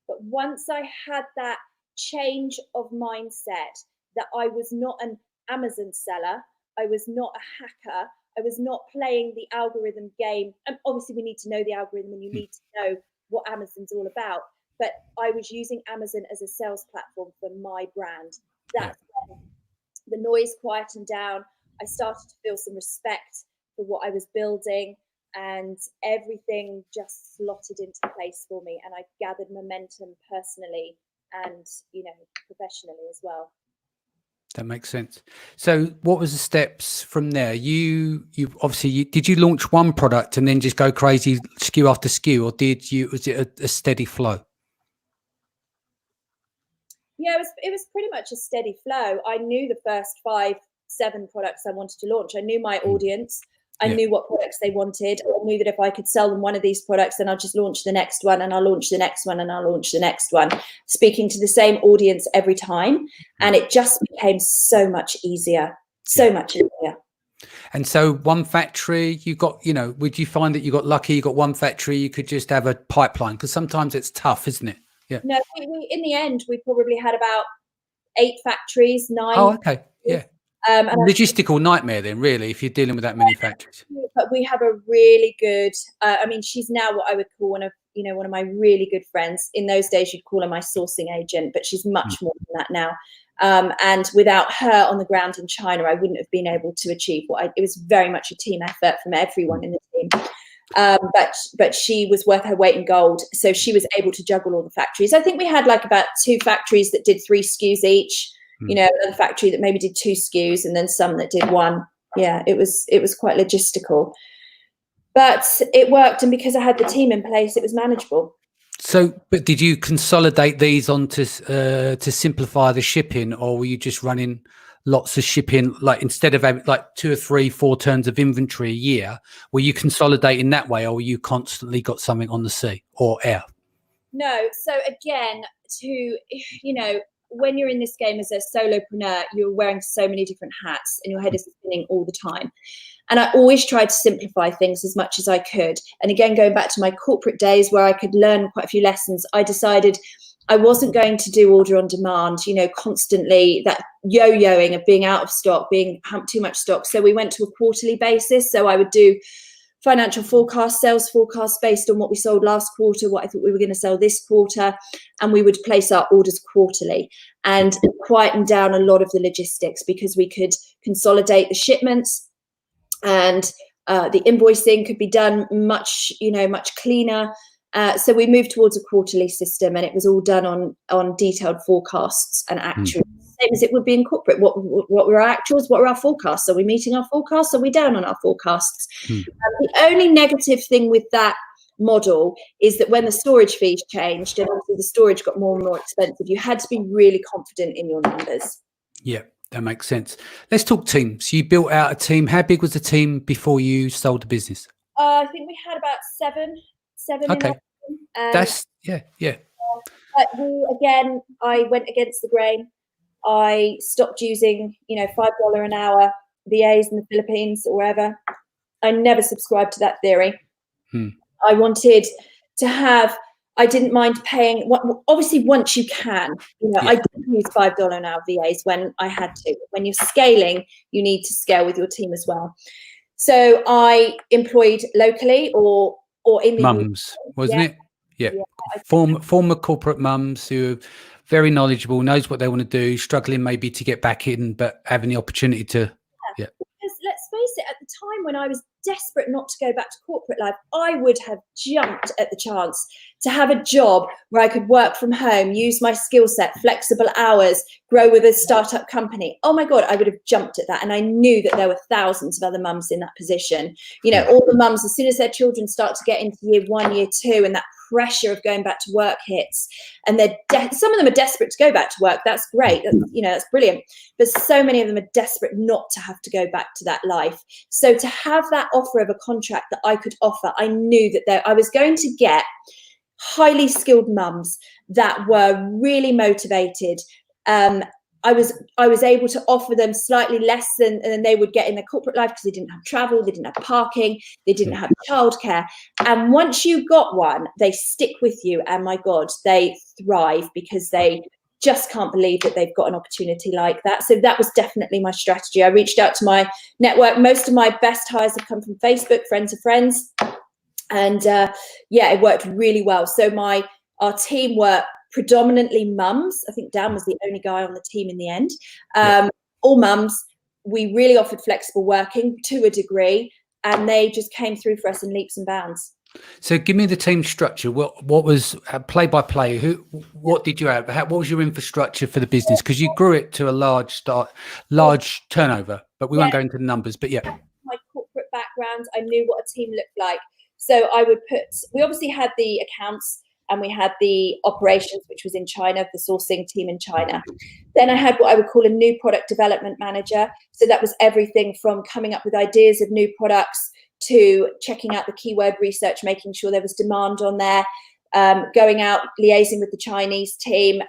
Speaker 2: But once I had that change of mindset, that I was not an Amazon seller. I was not a hacker. I was not playing the algorithm game. And obviously we need to know the algorithm and you need to know what Amazon's all about. But I was using Amazon as a sales platform for my brand. That's when the noise quietened down. I started to feel some respect for what I was building, and everything just slotted into place for me. And I gathered momentum personally and, professionally as well.
Speaker 1: That makes sense. So what was the steps from there? You obviously, did you launch one product and then just go crazy SKU after SKU, or was it a steady flow?
Speaker 2: Yeah, it was pretty much a steady flow. I knew the first 5-7 products I wanted to launch. I knew my audience. I knew what products they wanted. I knew that if I could sell them one of these products, then I'll just launch the next one, and I'll launch the next one, and I'll launch the next one, speaking to the same audience every time. And it just became so much easier, so much easier.
Speaker 1: And so one factory, you got, would you find that you got lucky? You got one factory, you could just have a pipeline? Because sometimes it's tough, isn't it? Yeah.
Speaker 2: No, we in the end, we probably had about 8 factories, 9.
Speaker 1: Oh, okay. Yeah. Logistical nightmare then, really, if you're dealing with that many factories.
Speaker 2: But we have a really good, she's now what I would call one of my really good friends. In those days, you'd call her my sourcing agent, but she's much more than that now. And without her on the ground in China, I wouldn't have been able to achieve it was very much a team effort from everyone in the team. But she was worth her weight in gold. So she was able to juggle all the factories. I think we had like about 2 factories that did 3 SKUs each. Another factory that maybe did 2 SKUs, and then some that did 1. Yeah, it was quite logistical, but it worked. And because I had the team in place, it was manageable.
Speaker 1: So, but did you consolidate these onto to simplify the shipping, or were you just running lots of shipping, like instead of having like 2 or 3, 4 turns of inventory a year, were you consolidating that way, or were you constantly got something on the sea or air?
Speaker 2: No. So again, when you're in this game as a solopreneur, you're wearing so many different hats and your head is spinning all the time. And I always tried to simplify things as much as I could. And again, going back to my corporate days where I could learn quite a few lessons, I decided I wasn't going to do order on demand, constantly that yo-yoing of being out of stock, being too much stock. So we went to a quarterly basis. So I would do financial forecast, sales forecast based on what we sold last quarter, what I thought we were going to sell this quarter, and we would place our orders quarterly and quieten down a lot of the logistics because we could consolidate the shipments, and the invoicing could be done much cleaner. So we moved towards a quarterly system, and it was all done on detailed forecasts and actuals. Same as it would be in corporate. What were our actuals? What were our forecasts? Are we meeting our forecasts? Are we down on our forecasts? The only negative thing with that model is that when the storage fees changed and obviously the storage got more and more expensive, you had to be really confident in your numbers.
Speaker 1: Yeah, that makes sense. Let's talk teams. You built out a team. How big was the team before you sold the business?
Speaker 2: I think we had about 7.
Speaker 1: Okay. That's yeah.
Speaker 2: But I went against the grain. I stopped using, $5 an hour VAs in the Philippines or wherever. I never subscribed to that theory. I wanted to I didn't mind paying, obviously once you can, I didn't use $5 an hour VAs when I had to. When you're scaling, you need to scale with your team as well. So I employed locally or in the
Speaker 1: mums, wasn't it? Yeah. Former corporate mums who are very knowledgeable, knows what they want to do, struggling maybe to get back in, but having the opportunity to. Yeah.
Speaker 2: Because let's face it, at the time when I was desperate not to go back to corporate life, I would have jumped at the chance to have a job where I could work from home, use my skill set, flexible hours, grow with a startup company. Oh my God, I would have jumped at that. And I knew that there were thousands of other mums in that position. All the mums, as soon as their children start to get into year 1, year 2, and that pressure of going back to work hits, and some of them are desperate to go back to work. That's great. That's brilliant. But so many of them are desperate not to have to go back to that life. So to have that offer of a contract that I could offer, I knew that I was going to get highly skilled mums that were really motivated. I was able to offer them slightly less than they would get in their corporate life because they didn't have travel, they didn't have parking, they didn't have childcare. And once you got one, they stick with you. And my God, they thrive because they just can't believe that they've got an opportunity like that. So that was definitely my strategy. I reached out to my network. Most of my best hires have come from Facebook, friends of friends. And it worked really well. So our team were predominantly mums. I think Dan was the only guy on the team in the end. All mums. We really offered flexible working to a degree, and they just came through for us in leaps and bounds.
Speaker 1: So give me the team structure. What was play by play? What did you have? What was your infrastructure for the business? Because you grew it to a large turnover, but we won't go into the numbers. But yeah,
Speaker 2: my corporate background, I knew what a team looked like. So we obviously had the accounts and we had the operations, which was in China, the sourcing team in China. Then I had what I would call a new product development manager. So that was everything from coming up with ideas of new products to checking out the keyword research, making sure there was demand on there, going out, liaising with the Chinese team,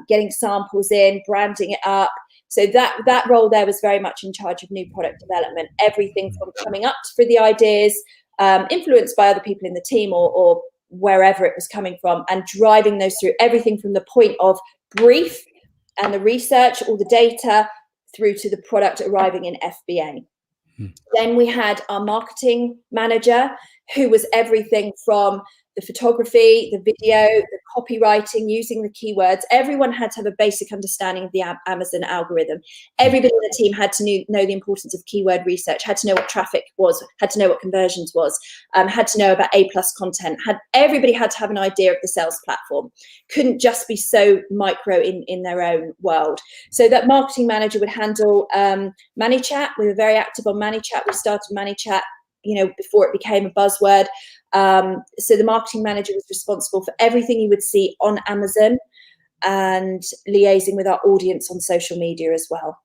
Speaker 2: getting samples in, branding it up. So that role there was very much in charge of new product development, everything from coming up for the ideas, influenced by other people in the team or wherever it was coming from, and driving those through, everything from the point of brief and the research, all the data, through to the product arriving in FBA. Then we had our marketing manager, who was everything from the photography, the video, the copywriting, using the keywords. Everyone had to have a basic understanding of the Amazon algorithm. Everybody in the team had to know the importance of keyword research, had to know what traffic was, had to know what conversions was, had to know about A+ content. Everybody had to have an idea of the sales platform. Couldn't just be so micro in their own world. So that marketing manager would handle ManyChat. We were very active on ManyChat. We started ManyChat, before it became a buzzword. So the marketing manager was responsible for everything you would see on Amazon and liaising with our audience on social media as well.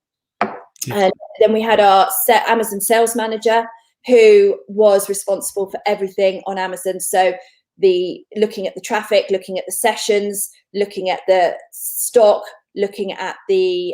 Speaker 2: Yeah. And then we had our Amazon sales manager, who was responsible for everything on Amazon. So looking at the traffic, looking at the sessions, looking at the stock, looking at the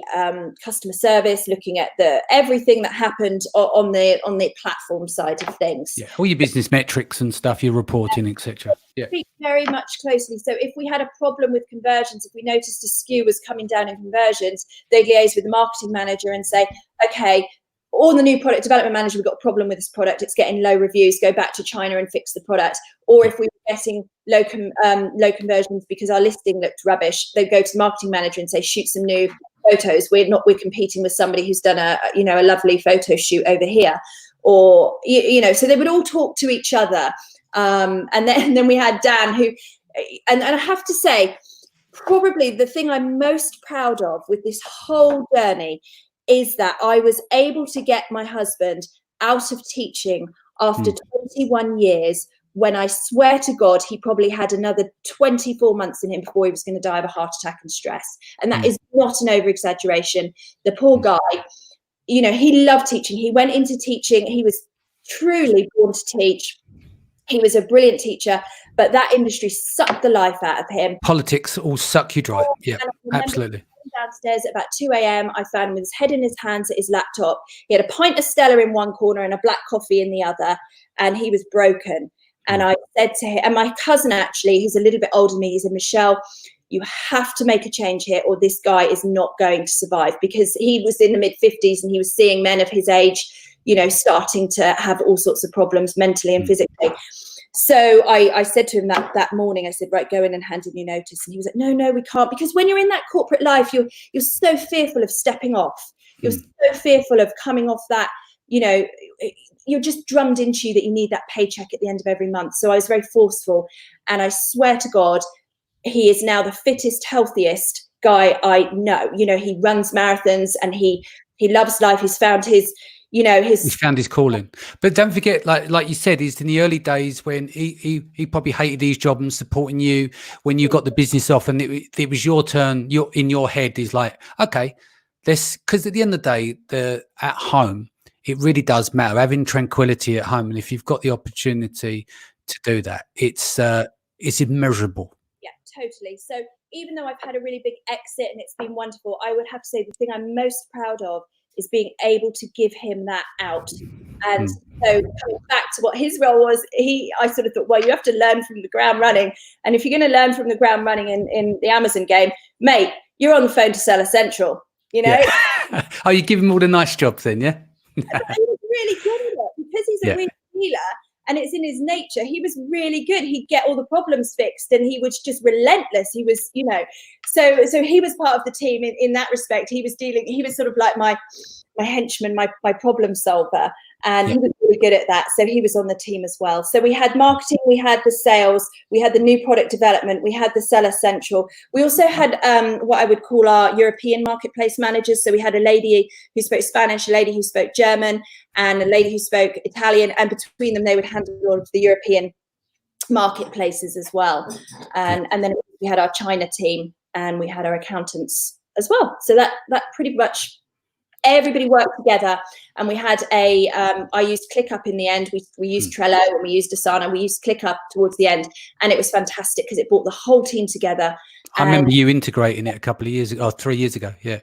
Speaker 2: customer service, looking at everything that happened on the platform side of things.
Speaker 1: Yeah, all your business metrics and stuff, your reporting, etc. Yeah,
Speaker 2: very much closely. So if we had a problem with conversions, if we noticed a skew was coming down in conversions, they'd liaise with the marketing manager and say, okay, or the new product development manager, we've got a problem with this product, it's getting low reviews, go back to China and fix the product. Or if we were getting low conversions because our listing looked rubbish, they'd go to the marketing manager and say, shoot some new photos. We're competing with somebody who's done a lovely photo shoot over here. Or, so they would all talk to each other. And then we had Dan, who, and I have to say, probably the thing I'm most proud of with this whole journey is that I was able to get my husband out of teaching after 21 years, when I swear to God, he probably had another 24 months in him before he was going to die of a heart attack and stress. And that is not an over-exaggeration. The poor guy, he loved teaching. He went into teaching. He was truly born to teach. He was a brilliant teacher, but that industry sucked the life out of him.
Speaker 1: Politics all suck you dry. Yeah, absolutely.
Speaker 2: Downstairs at about 2 a.m. I found him with his head in his hands at his laptop. He had a pint of Stella in one corner and a black coffee in the other, and he was broken. And I said to him, and my cousin actually, who's a little bit older than me, he said, Michelle, you have to make a change here or this guy is not going to survive, because he was in the mid-50s and he was seeing men of his age, starting to have all sorts of problems mentally and physically. So I said to him that morning, I said, right, go in and hand in your notice. And he was like, no, we can't. Because when you're in that corporate life, you're so fearful of stepping off. You're so fearful of coming off that, you're just drummed into you that you need that paycheck at the end of every month. So I was very forceful. And I swear to God, he is now the fittest, healthiest guy I know. He runs marathons and he loves life. He's found he's
Speaker 1: found his calling. But don't forget, like you said, is in the early days when he probably hated his job and supporting you when you got the business off, and it was your turn. You're in your head is like, okay, because at the end of the day, at home, it really does matter having tranquility at home, and if you've got the opportunity to do that, it's immeasurable.
Speaker 2: Yeah, totally. So even though I've had a really big exit and it's been wonderful, I would have to say the thing I'm most proud of is being able to give him that out. And so coming back to what his role was, I sort of thought, well, you have to learn from the ground running. And if you're going to learn from the ground running in the Amazon game, mate, you're on the phone to Seller Central, you know.
Speaker 1: Yeah. Oh, you give him all the nice jobs then, yeah?
Speaker 2: He was really good at it because he's a real dealer and it's in his nature. He was really good. He'd get all the problems fixed and he was just relentless. He was, you know, so he was part of the team in that respect. He was sort of like my henchman, my problem solver. And he was really good at that. So he was on the team as well. So we had marketing, we had the sales, we had the new product development, we had the Seller Central. We also had what I would call our European marketplace managers. So we had a lady who spoke Spanish, a lady who spoke German, and a lady who spoke Italian. And between them, they would handle all of the European marketplaces as well. And then we had our China team and we had our accountants as well. So that pretty much everybody worked together, and we had I used ClickUp in the end. We used Trello and we used Asana. We used ClickUp towards the end, and it was fantastic because it brought the whole team together.
Speaker 1: I remember you integrating it a couple of years ago, or 3 years ago. Yeah.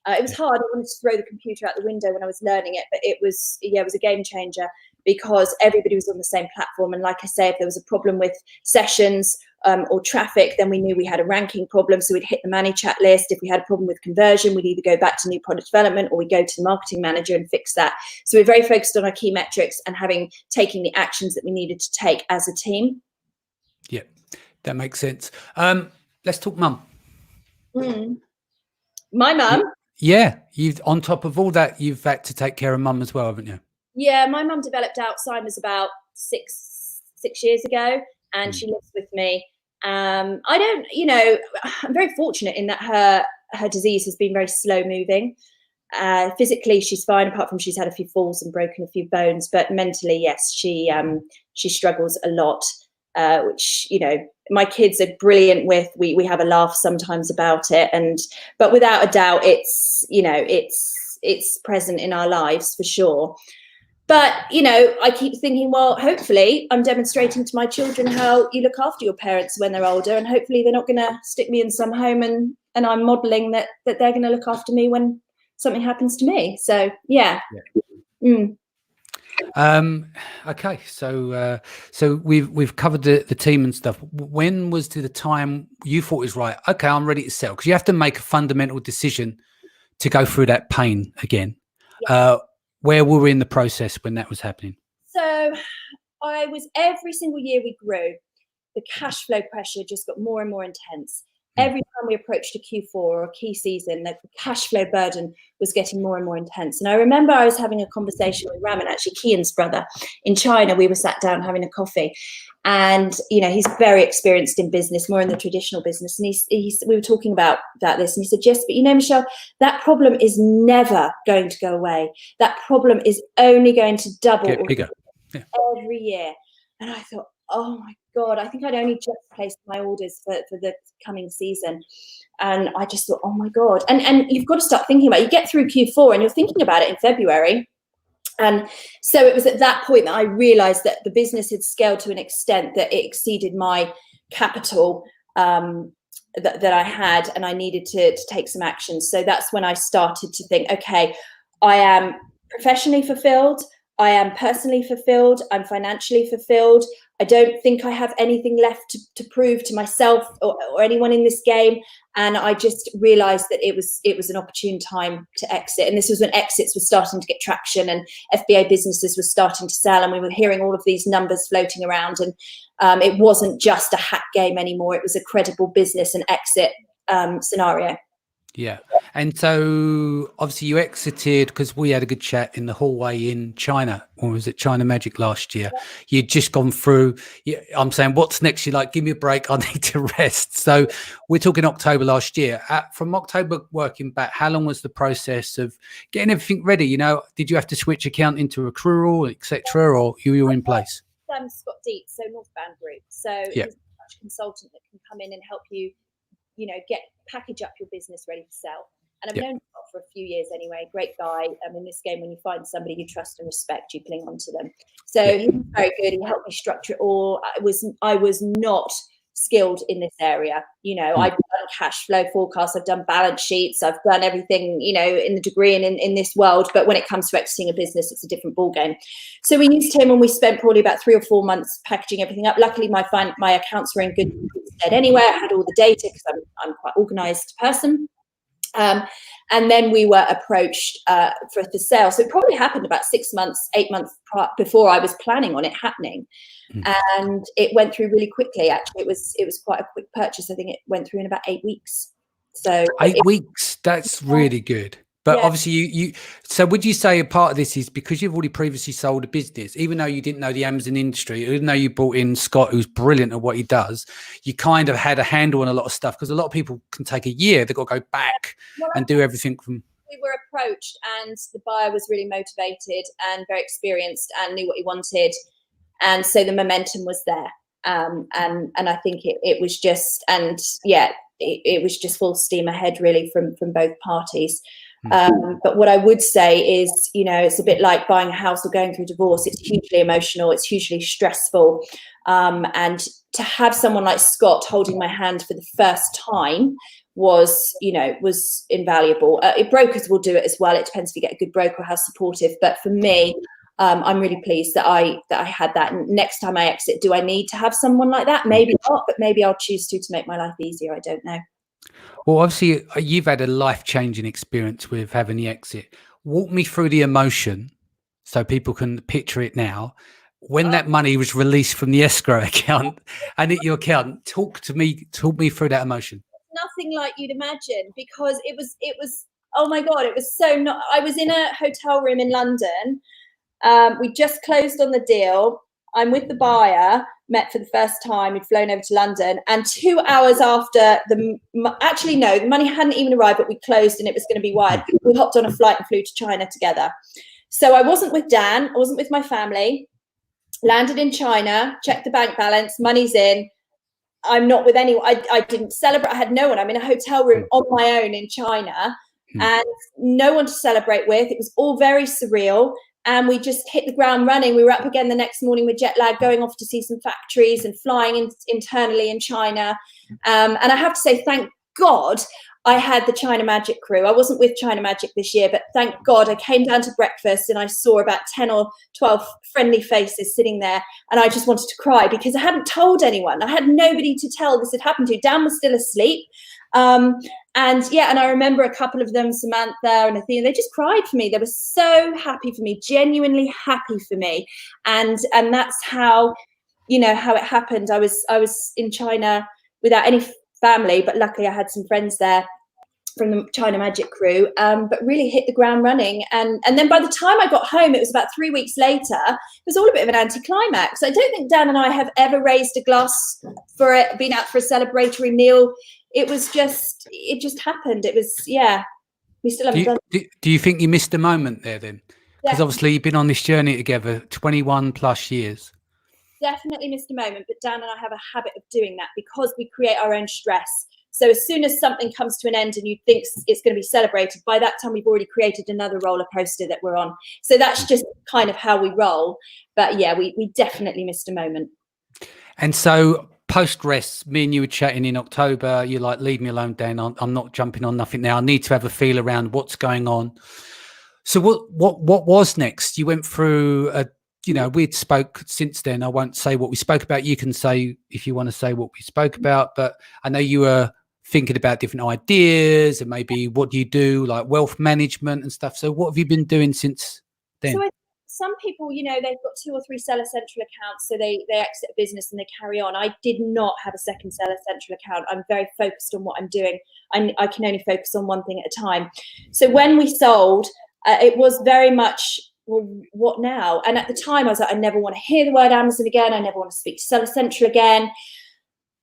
Speaker 2: It was hard. I wanted to throw the computer out the window when I was learning it, but it was a game changer because everybody was on the same platform. And like I say, if there was a problem with sessions or traffic, then we knew we had a ranking problem. So we'd hit the ManyChat list. If we had a problem with conversion, we'd either go back to new product development or we'd go to the marketing manager and fix that. So we're very focused on our key metrics and taking the actions that we needed to take as a team.
Speaker 1: Yeah, that makes sense. Let's talk mum.
Speaker 2: My mum.
Speaker 1: Yeah, you've on top of all that, you've had to take care of mum as well, haven't you?
Speaker 2: Yeah, my mum developed Alzheimer's about six years ago, and she lives with me. I'm very fortunate in that her disease has been very slow moving. Physically, she's fine, apart from she's had a few falls and broken a few bones. But mentally, yes, she struggles a lot, which, you know, my kids are brilliant with. We have a laugh sometimes about it, but without a doubt, it's present in our lives for sure. But, you know, I keep thinking, well, hopefully I'm demonstrating to my children how you look after your parents when they're older, and hopefully they're not going to stick me in some home and I'm modeling that they're going to look after me when something happens to me. So, yeah.
Speaker 1: Okay, so we've covered the team and stuff. When was the time you thought was right? Okay, I'm ready to sell, because you have to make a fundamental decision to go through that pain again. Where were we in the process when that was happening?
Speaker 2: So I was, every single year we grew, the cash flow pressure just got more and more intense. Every time we approached a Q4 or a key season, the cash flow burden was getting more and more intense. And I remember I was having a conversation with Raman, actually Kian's brother, in China. We were sat down having a coffee, and, you know, he's very experienced in business, more in the traditional business. And we were talking about this, and he said, yes, but you know, Michelle, that problem is never going to go away. That problem is only going to double every year. And I thought, oh my God, I think I'd only just placed my orders for the coming season. And I just thought, oh my God. And you've got to start thinking about it. You get through Q4 and you're thinking about it in February. And so it was at that point that I realized that the business had scaled to an extent that it exceeded my capital that I had, and I needed to take some action. So that's when I started to think, okay, I am professionally fulfilled. I am personally fulfilled. I'm financially fulfilled. I don't think I have anything left to prove to myself or anyone in this game. And I just realized that it was an opportune time to exit. And this was when exits were starting to get traction and FBA businesses were starting to sell. And we were hearing all of these numbers floating around. And it wasn't just a hack game anymore. It was a credible business and exit scenario.
Speaker 1: Yeah. And so obviously you exited because we had a good chat in the hallway in China, or was it China Magic last year? You'd just gone through. I'm saying, what's next? You're like, give me a break. I need to rest. So we're talking October last year. From October working back, how long was the process of getting everything ready? You know, did you have to switch account into accrual, etc., or you were in place?
Speaker 2: Scott Deep, so Northbound Group. So he's a consultant that can come in and help you, you know, package up your business ready to sell. And I've known Scott for a few years anyway. Great guy. In this game, when you find somebody you trust and respect, you cling on to them. So he was very good. He helped me structure it all. I was not skilled in this area. You know, I've done cash flow forecasts, I've done balance sheets, I've done everything, you know, in the degree and in this world. But when it comes to exiting a business, it's a different ballgame. So we used him, and we spent probably about 3 or 4 months packaging everything up. Luckily, my accounts were in good stead anyway. I had all the data because I'm quite an organized person. And then we were approached for the sale. So it probably happened about 6 months, 8 months before I was planning on it happening. And it went through really quickly. Actually, it was quite a quick purchase. I think it went through in about 8 weeks. So
Speaker 1: 8 weeks, that's really good. But
Speaker 2: yeah.
Speaker 1: obviously so would you say a part of this is because you've already previously sold a business, even though you didn't know the Amazon industry, even though you brought in Scott, who's brilliant at what he does, you kind of had a handle on a lot of stuff, because a lot of people can take a year. They've got to go back and do everything from.
Speaker 2: We were approached, and the buyer was really motivated and very experienced and knew what he wanted. And so the momentum was there. And I think it was just, and yeah, it was just full steam ahead really from both parties. But what I would say is, it's a bit like buying a house or going through divorce. It's hugely emotional. It's hugely stressful. And to have someone like Scott holding my hand for the first time was invaluable. Brokers will do it as well. It depends if you get a good broker or how supportive. But for me, I'm really pleased that I had that. And next time I exit, do I need to have someone like that? Maybe not, but maybe I'll choose to make my life easier. I don't know.
Speaker 1: Well, obviously, you've had a life-changing experience with having the exit. Walk me through the emotion so people can picture it now. When that money was released from the escrow account and hit your account, talk me through that emotion.
Speaker 2: Nothing like you'd imagine, because it was oh my God, it was so not. I was in a hotel room in London. We just closed on the deal. I'm with the buyer, met for the first time. We'd flown over to London, and 2 hours after the money hadn't even arrived, but we closed and it was going to be wired. We hopped on a flight and flew to China together. So I wasn't with Dan, I wasn't with my family. Landed in China, checked the bank balance, money's in. I'm not with anyone. I didn't celebrate. I had no one. I'm in a hotel room on my own in China, and no one to celebrate with. It was all very surreal. And we just hit the ground running. We were up again the next morning with jet lag, going off to see some factories and flying internally in China. And I have to say, thank God I had the China Magic crew. I wasn't with China Magic this year, but thank God I came down to breakfast and I saw about 10 or 12 friendly faces sitting there. And I just wanted to cry because I hadn't told anyone. I had nobody to tell this had happened to. Dan was still asleep. And I remember a couple of them, Samantha and Athena, they just cried for me. They were so happy for me, genuinely happy for me. And that's how it happened. I was in China without any family, but luckily I had some friends there from the China Magic crew, but really hit the ground running. And then by the time I got home, it was about 3 weeks later. It was all a bit of an anticlimax. I don't think Dan and I have ever raised a glass for it, been out for a celebratory meal. It just happened. It was, we still haven't done it.
Speaker 1: Do you think you missed a moment there then? Because obviously you've been on this journey together 21 plus years.
Speaker 2: Definitely missed a moment, but Dan and I have a habit of doing that because we create our own stress. So as soon as something comes to an end and you think it's going to be celebrated, by that time we've already created another roller coaster that we're on. So that's just kind of how we roll. But yeah, we definitely missed a moment. And
Speaker 1: so post-rest, me and you were chatting in October. You're like, leave me alone, Dan. I'm not jumping on nothing now. I need to have a feel around what's going on. So what was next? You went through we'd spoke since then. I won't say what we spoke about. You can say if you want to say what we spoke about, but I know you were thinking about different ideas and maybe what do you do, like wealth management and stuff. So what have you been doing since then?
Speaker 2: So some people, they've got 2 or 3 Seller Central accounts, so they exit a business and they carry on. I did not have a second Seller Central account. I'm very focused on what I'm doing. I can only focus on one thing at a time. So when we sold, it was very much, well, what now? And at the time I was like, I never want to hear the word Amazon again. I never want to speak to Seller Central again.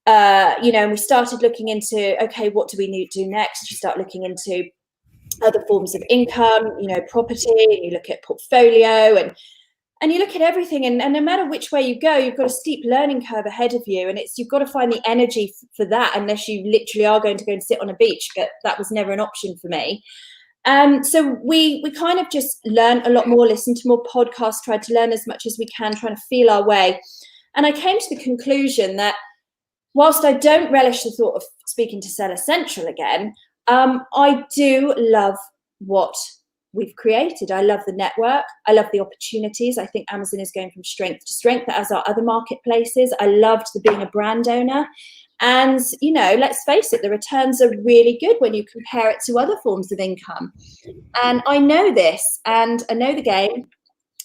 Speaker 2: And we started looking into, okay, what do we need to do next? You start looking into other forms of income, property, and you look at portfolio and you look at everything. And no matter which way you go, you've got a steep learning curve ahead of you. And you've got to find the energy for that, unless you literally are going to go and sit on a beach. But that was never an option for me. So we kind of just learned a lot more, listened to more podcasts, tried to learn as much as we can, trying to feel our way. And I came to the conclusion that whilst I don't relish the thought of speaking to Seller Central again, I do love what we've created. I love the network. I love the opportunities. I think Amazon is going from strength to strength, as are other marketplaces. I loved being a brand owner. And, you know, let's face it, the returns are really good when you compare it to other forms of income. And I know this, and I know the game.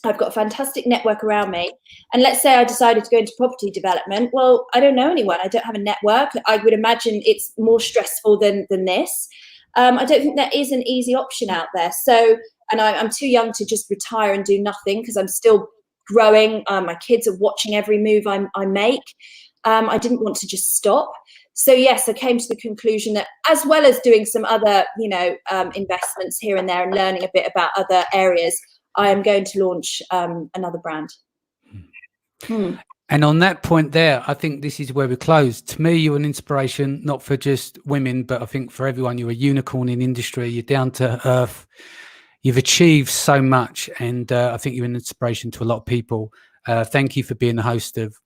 Speaker 2: I've got a fantastic network around me. And let's say I decided to go into property development. Well, I don't know anyone. I don't have a network. I would imagine it's more stressful than this. I don't think there is an easy option out there. So, and I'm too young to just retire and do nothing because I'm still growing. My kids are watching every move I make. I didn't want to just stop. So yes, I came to the conclusion that, as well as doing some other, you know, investments here and there and learning a bit about other areas, I am going to launch another brand.
Speaker 1: And on that point there, I think this is where we close. To me, you're an inspiration, not for just women, but I think for everyone. You're a unicorn in industry. You're down to earth. You've achieved so much. And I think you're an inspiration to a lot of people. Thank you for being the host of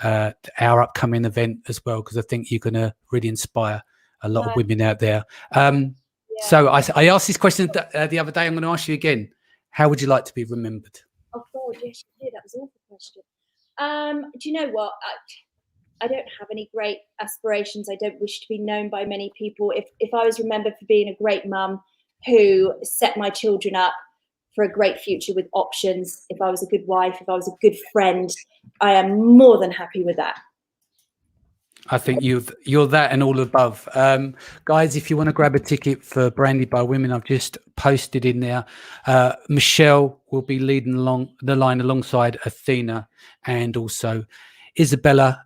Speaker 1: our upcoming event as well, because I think you're going to really inspire a lot of women out there. So I asked this question the other day. I'm going to ask you again. How would you like to be remembered?
Speaker 2: Oh, God, yes, you did. That was an awful question. Do you know what? I don't have any great aspirations. I don't wish to be known by many people. If I was remembered for being a great mum who set my children up for a great future with options, if I was a good wife, if I was a good friend, I am more than happy with that.
Speaker 1: I think you're that and all above. Guys, if you want to grab a ticket for Branded by Women, I've just posted in there. Michele will be leading along the line alongside Athena and also Isabella.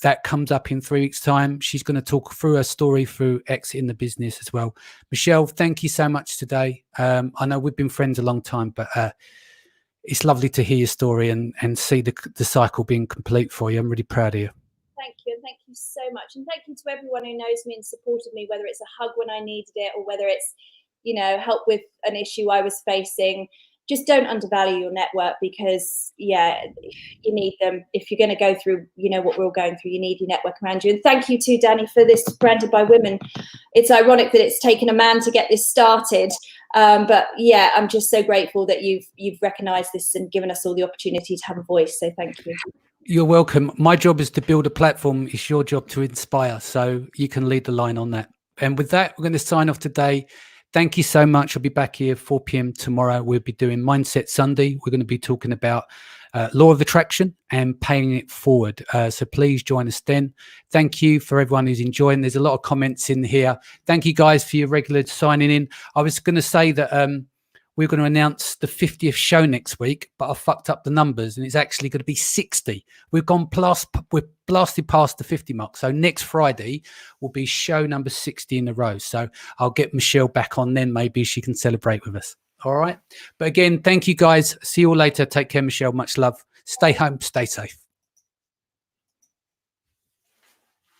Speaker 1: That comes up in 3 weeks' time. She's going to talk through her story through exiting the business as well. Michele, thank you so much today. I know we've been friends a long time, but it's lovely to hear your story and see the cycle being complete for you. I'm really proud of you.
Speaker 2: Thank you, and thank you so much, and thank you to everyone who knows me and supported me, whether it's a hug when I needed it or whether it's, you know, help with an issue I was facing. Just don't undervalue your network, because you need them. If you're going to go through, you know, what we're all going through, you need your network around you. And thank you too, Danny, for this Branded by Women. It's ironic that it's taken a man to get this started, but yeah, I'm just so grateful that you've recognised this and given us all the opportunity to have a voice. So thank you.
Speaker 1: You're welcome. My job is to build a platform. It's your job to inspire. So you can lead the line on that. And with that, we're going to sign off today. Thank you so much. I'll be back here 4 p.m. tomorrow. We'll be doing Mindset Sunday. We're going to be talking about law of attraction and paying it forward. So please join us then. Thank you for everyone who's enjoying. There's a lot of comments in here. Thank you guys for your regular signing in. I was going to say that we're going to announce the 50th show next week, but I fucked up the numbers and it's actually going to be 60. We've blasted past the 50 mark. So next Friday will be show number 60 in a row. So I'll get Michele back on then. Maybe she can celebrate with us. All right. But again, thank you guys. See you all later. Take care, Michele. Much love. Stay home. Stay safe.